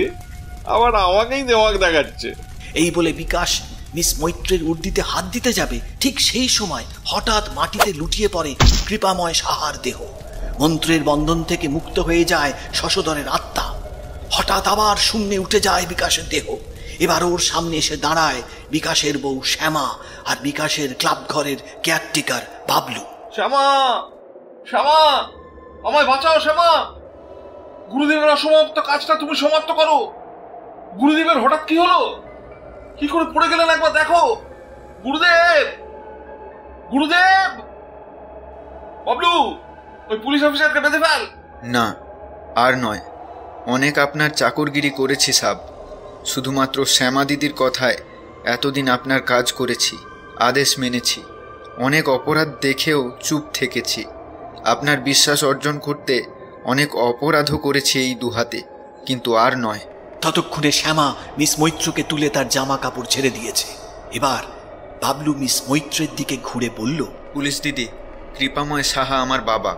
আবার আমাকেই দেওয়াক দেখাচ্ছে। এই বলে বিকাশ মিস মৈত্রের উর্দিতে হাত দিতে যাবে, ঠিক সেই সময় হঠাৎ মাটিতে লুটিয়ে পড়ে কৃপাময় সাহার দেহ। মন্ত্রের বন্ধন থেকে মুক্ত হয়ে যায় শশধরের আত্মা। হঠাৎ আবার শূন্যে উঠে যায় বিকাশের দেহ। এবার ওর সামনে এসে দাঁড়ায় বিকাশের বউ শ্যামা আর বিকাশের ক্লাব ঘরের কেয়ারটেকার বাবলু। শ্যামা, শ্যামা, আমায় বাঁচাও শ্যামা। গুরুদেবের অসমাপ্ত কাজটা তুমি সমাপ্ত করো। গুরুদেবের হঠাৎ কি হলো? কি করে পড়ে গেলেন একবার দেখো। গুরুদেব, গুরুদেব! বাবলু, ওই পুলিশ অফিসারকে বেঁধে ফেল। না, আর নয়। অনেক আপনার চাকরগিরি করেছি সাব। শুধুমাত্র শ্যামা দিদির কথায় এতদিন আপনার কাজ করেছি, আদেশ মেনেছি। অনেক অপরাধ দেখেও চুপ থেকেছি। আপনার বিশ্বাস অর্জন করতে অনেক অপরাধও করেছি এই দুহাতে, কিন্তু আর নয়। ততক্ষণে শ্যামা মিস মৈত্রকে তুলে তার জামা কাপড় ছেড়ে দিয়েছে। এবার বাবলু মিস মৈত্রের দিকে ঘুরে বলল, পুলিশ দিদি, কৃপাময় সাহা আমার বাবা।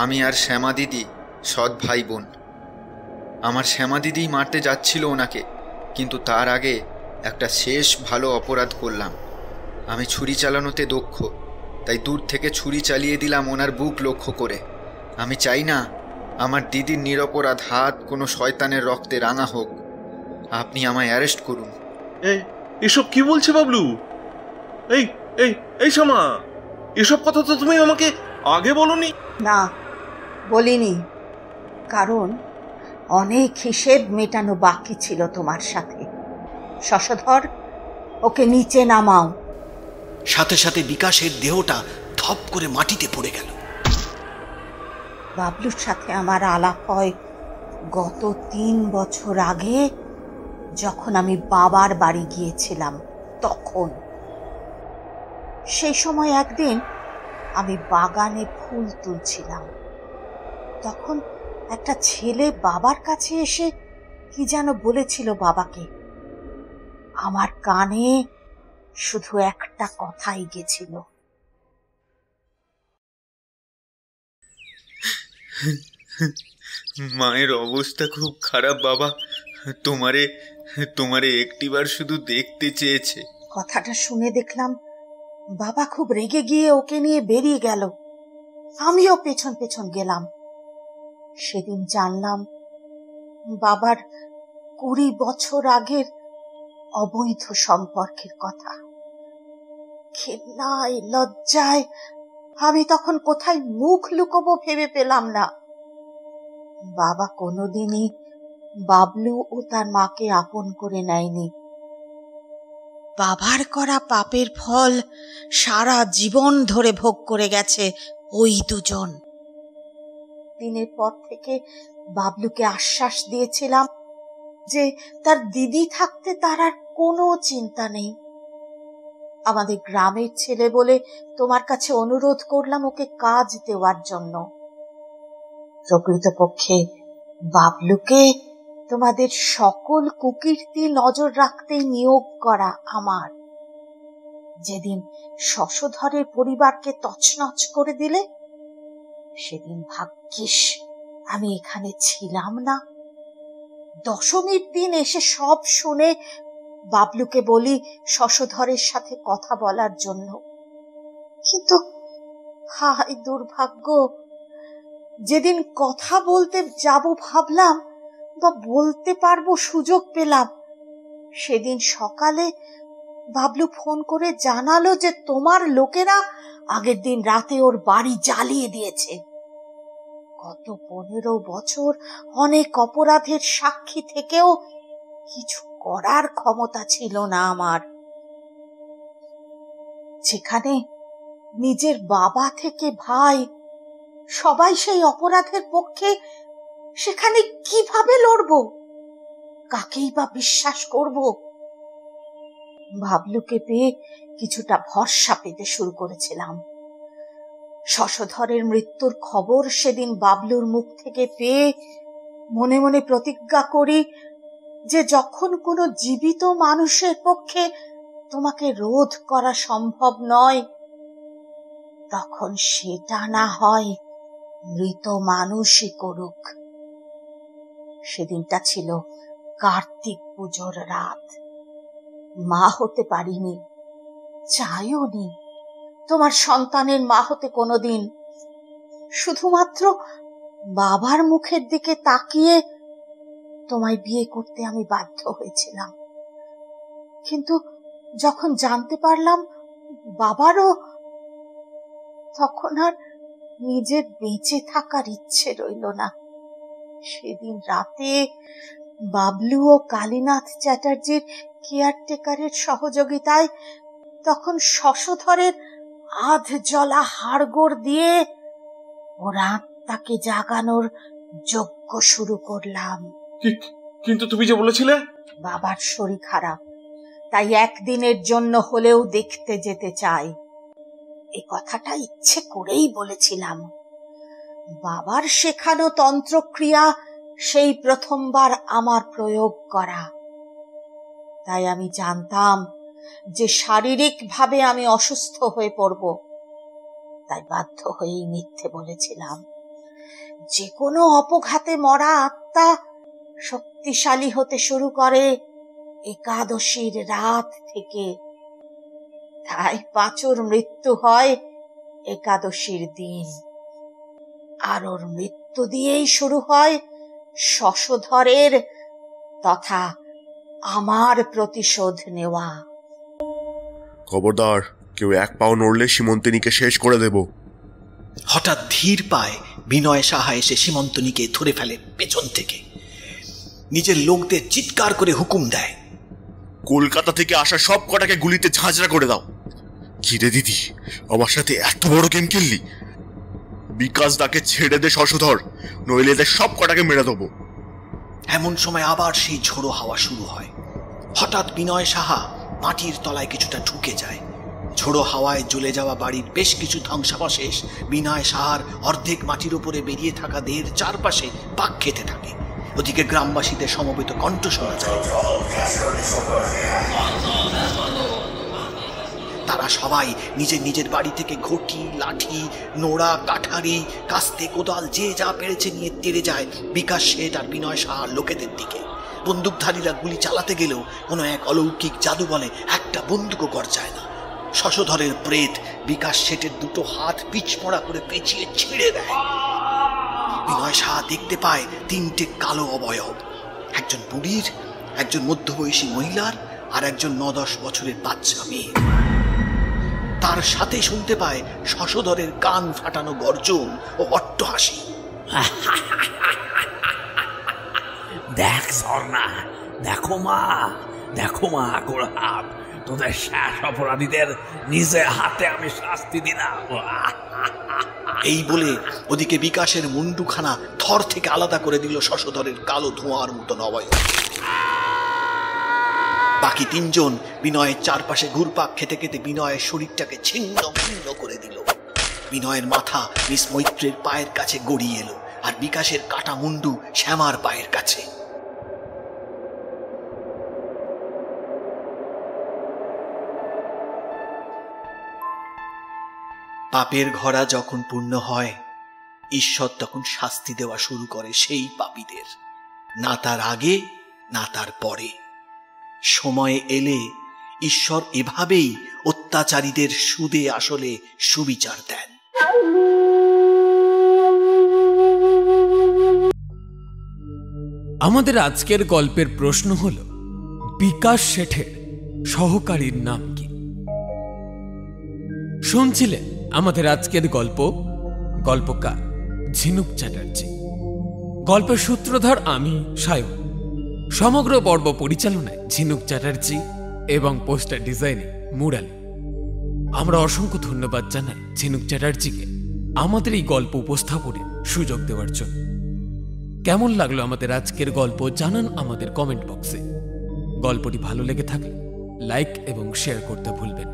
আমি আর শ্যামা দিদি সৎ ভাই বোন। আমার শ্যামা দিদি মারতে যাচ্ছিল ওনাকে, কিন্তু তার আগে একটা শেষ ভালো অপরাধ করলাম। আমি ছুরি চালানোতে দক্ষ, তাই দূর থেকে ছুরি চালিয়ে দিলাম ওনার বুক লক্ষ্য করে। আমি চাই না আমার দিদির নিরপরাধ হাত কোনো শয়তানের রক্তে রাঙা হোক। আপনি আমায় অ্যারেস্ট করুন। এসব কি বলছে বাবলু? এই এই এই শ্যামা, এসব কথা তো তুমি আমাকে আগে বলনি। না, বলিনি, কারণ অনেক হিসেব মেটানো বাকি ছিল তোমার সাথে। শশধর, ওকে নিচে নামাও। সাথে সাথে বিকাশের দেহটা ধপ করে মাটিতে পড়ে গেল। বাবলুর সাথে আমার আলাপ হয় গত 3 বছর আগে, যখন আমি বাবার বাড়ি গিয়েছিলাম। তখন সেই সময় একদিন আমি বাগানে ফুল তুলছিলাম। তখন একটা ছেলে বাবার কাছে এসে কি যেন বলেছিল বাবাকে। আমার কানে শুধু একটা কথাই গেছিল, মায়ের অবস্থা খুব খারাপ বাবা, তোমারে একটিবার শুধু দেখতে চেয়েছে। কথাটা শুনে দেখলাম বাবা খুব রেগে গিয়ে ওকে নিয়ে বেরিয়ে গেল। আমিও পেছন পেছন গেলাম। সেদিন জানলাম বাবার 20 বছর আগের অবৈধ সম্পর্কের কথা। ঘৃণায় লজ্জায় আমি তখন কোথায় মুখ লুকোবো ভেবে পেলাম না। বাবা কোনোদিনই বাবলু ও তার মাকে আপন করে নেয়নি। বাবার করা পাপের ফল সারা জীবন ধরে ভোগ করে গেছে ওই দুজন। দিনের পর থেকে বাবলুকে আশ্বাস দিয়েছিলাম যে তার দিদি থাকতে তার আর কোনো চিন্তা নেই। আমাদের গ্রামের ছেলে বলে তোমার কাছে অনুরোধ করলাম ওকে কাজ দেওয়ার জন্য। প্রকৃতপক্ষে বাবলুকে তোমাদের সকল কুকীর্তি নজর রাখতেই নিয়োগ করা আমার। যেদিন শশধরের পরিবারকে তছনছ করে দিলে, সেদিন ভাগ্যিস আমি এখানে ছিলাম না। দশমীর দিন এসে সব শুনে বাবলুকে বলি শশধরের সাথে কথা বলার জন্য, কিন্তু হায় দুর্ভাগ্য, যেদিন কথা বলতে যাব ভাবলাম বা বলতে পারবো সুযোগ পেলাম, সেদিন সকালে বাবলু ফোন করে জানালো যে তোমার লোকেরা আগের দিন রাতে ওর বাড়ি জ্বালিয়ে দিয়েছে। গত 15 বছর অনেক অপরাধের সাক্ষী থেকেও কিছু করার ক্ষমতা ছিল না আমার। যেখানে নিজের বাবা থেকে ভাই সবাই সেই অপরাধের পক্ষে, সেখানে কিভাবে লড়ব? কাকেই বা বিশ্বাস করব? বাবলুকে পেয়ে কিছুটা ভরসা পেতে শুরু করেছিলাম। শশধরের মৃত্যুর খবর সেদিন বাবলুর মুখ থেকে পেয়ে মনে মনে প্রতিজ্ঞা করি যে যখন কোনো জীবিত মানুষের পক্ষে তোমাকে রোধ করা সম্ভব নয়, তখন সেটা না হয় মৃত মানুষই করুক। সেদিনটা ছিল কার্তিক পুজোর রাত। মা হতে পারিনি, চাইও নি তোমার সন্তানের মা হতে কোনোদিন। শুধুমাত্র বাবার মুখের দিকে তাকিয়ে তোমায় বিয়ে করতে আমি বাধ্য হয়েছিলাম। কিন্তু যখন জানতে পারলাম বাবারও, তখন আর নিজের বেঁচে থাকার ইচ্ছে রইল না। সেদিন রাতে বাবলু ও কালীনাথ চ্যাটার্জির কেয়ারটেকারের সহযোগিতায় তখন শশধরের আধ জ্বলা হাড়গোড় দিয়ে ওর আত্মাকে জাগানোর যজ্ঞ শুরু করলাম। কিন্তু তুমি যে বলেছিলে বাবার শরীর খারাপ, তাই একদিনের জন্য হলেও দেখতে যেতে চাই। এ কথাটা ইচ্ছে করেই বলেছিলাম। বাবার শেখানো তন্ত্রক্রিয়া সেই প্রথমবার আমার প্রয়োগ করা। তাই আমি জানতাম যে শারীরিকভাবে আমি অসুস্থ হয়ে পড়ব, তাই বাধ্য হয়েই মিথ্যে বলেছিলাম। যে কোনো অপঘাতে মরা আত্মা শক্তিশালী হতে শুরু করে একাদশীর রাত থেকে। তাই পাঁচুর মৃত্যু হয় একাদশীর দিন, আর ওর মৃত্যু দিয়েই শুরু হয় শশধরের তথা আমার প্রতিশোধ নেওয়া। খবরদার, কেউ এক পাও নড়লে সীমন্তিনীকে শেষ করে দেব। হঠাৎ ধীর পায় বিনয় সাহা এসে সীমন্তনীকে ধরে ফেলে পেছন থেকে। নিজের লোকদের চিৎকার করে হুকুম দেয়, কলকাতা থেকে আসা সব কটাকে গুলিতে ঝাঁঝরা করে দাও। কিরে দিদি, আমার সাথে এত বড় গেম খেললি? বিকাশ দাকে ছেড়ে দে শশধর, নইলে এদের সব কটাকে মেরে দেবো। এমন সময় আবার সেই ঝোড়ো হাওয়া শুরু হয়। হঠাৎ বিনয় সাহা মাটির তলায় কিছুটা ঢুকে যায়। ঝোড়ো হাওয়ায় জ্বলে যাওয়া বাড়ির বেশ কিছু ধ্বংসাবশেষ বিনয় সাহার অর্ধেক মাটির উপরে বেরিয়ে থাকা দেহের চারপাশে পাক খেতে থাকে। ওদিকে গ্রামবাসীদের সমবেত কণ্ঠ শোনা যায়। তারা সবাই নিজের নিজের বাড়ি থেকে ঘটি, লাঠি, নোড়া, কাঠারি, কাস্তে, কোদাল যে যা পেরেছে নিয়ে তেড়ে যায় বিকাশ শেঠ আর বিনয় সাহার লোকেদের দিকে। বন্দুকধারীরা গুলি চালাতে গেলেও কোনো এক অলৌকিক জাদু বলে একটা বন্দুকও গর্জায় না। শশধরের প্রেত বিকাশ শেঠের দুটো হাত পিছমোড়া করে পেঁচিয়ে ছিঁড়ে দেয়। বিনয় সাহা দেখতে পায় 3টে কালো অবয়ব, একজন বুড়ির, একজন মধ্যবয়সী মহিলার আর একজন 9-10 বছরের বাচ্চা মেয়ে। তার সাথে শুনতে পায় শশধরের কান ফাটানো গর্জন ও অট্টহাসি। দেখ ঝর্ণা, দেখো মা গোলাপ, তোদের শেষ অপরাধীদের নিজে হাতে আমি শাস্তি দিলাম। এই বলে ওদিকে বিকাশের মুন্ডুখানা থর থেকে আলাদা করে দিল শশধরের কালো ধোঁয়ার মতন অবয়ব। বাকি 3 জন বিনয়ের চারপাশে ঘুরপাক খেতে খেতে বিনয়ের শরীরটাকে ছিন্ন ভিন্ন করে দিল। বিনয়ের মাথা মিস মৈত্রের পায়ের কাছে গড়িয়ে এলো, আর বিকাশের কাটা মুন্ডু শ্যামার পায়ের কাছে। পাপের ঘোড়া যখন পূর্ণ হয়, ঈশ্বর তখন শাস্তি দেওয়া শুরু করে সেই পাপীদের, না তার আগে না তার পরে। সময়ে এলে ঈশ্বর এভাবেই অত্যাচারীদের সুদে আসলে সুবিচার দেন। আমাদের আজকের গল্পের প্রশ্ন হল, বিকাশ শেঠের সহকারীর নাম কি? শুনছিলেন আমাদের আজকের গল্প, গল্পকার ঝিনুক চ্যাটার্জি। গল্পের সূত্রধর আমি সায়ন। সমগ্র পর্ব পরিচালনায় ঝিনুক চ্যাটার্জি এবং পোস্টার ডিজাইনে মুরালি। আমরা অসংখ্য ধন্যবাদ জানাই ঝিনুক চ্যাটার্জিকে আমাদের এই গল্প উপস্থাপনের সুযোগ দেওয়ার জন্য। কেমন লাগলো আমাদের আজকের গল্প জানান আমাদের কমেন্ট বক্সে। গল্পটি ভালো লেগে থাকলে লাইক এবং শেয়ার করতে ভুলবেন।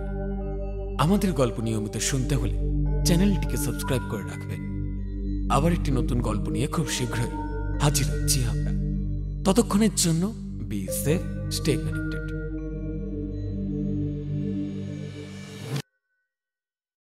আমাদের গল্প নিয়মিত শুনতে হলে চ্যানেলটিকে সাবস্ক্রাইব করে রাখবেন। আবার একটি নতুন গল্প নিয়ে খুব শীঘ্রই হাজির হচ্ছি আমরা। ততক্ষণের জন্য বি সেফ, স্টে কানেক্টেড।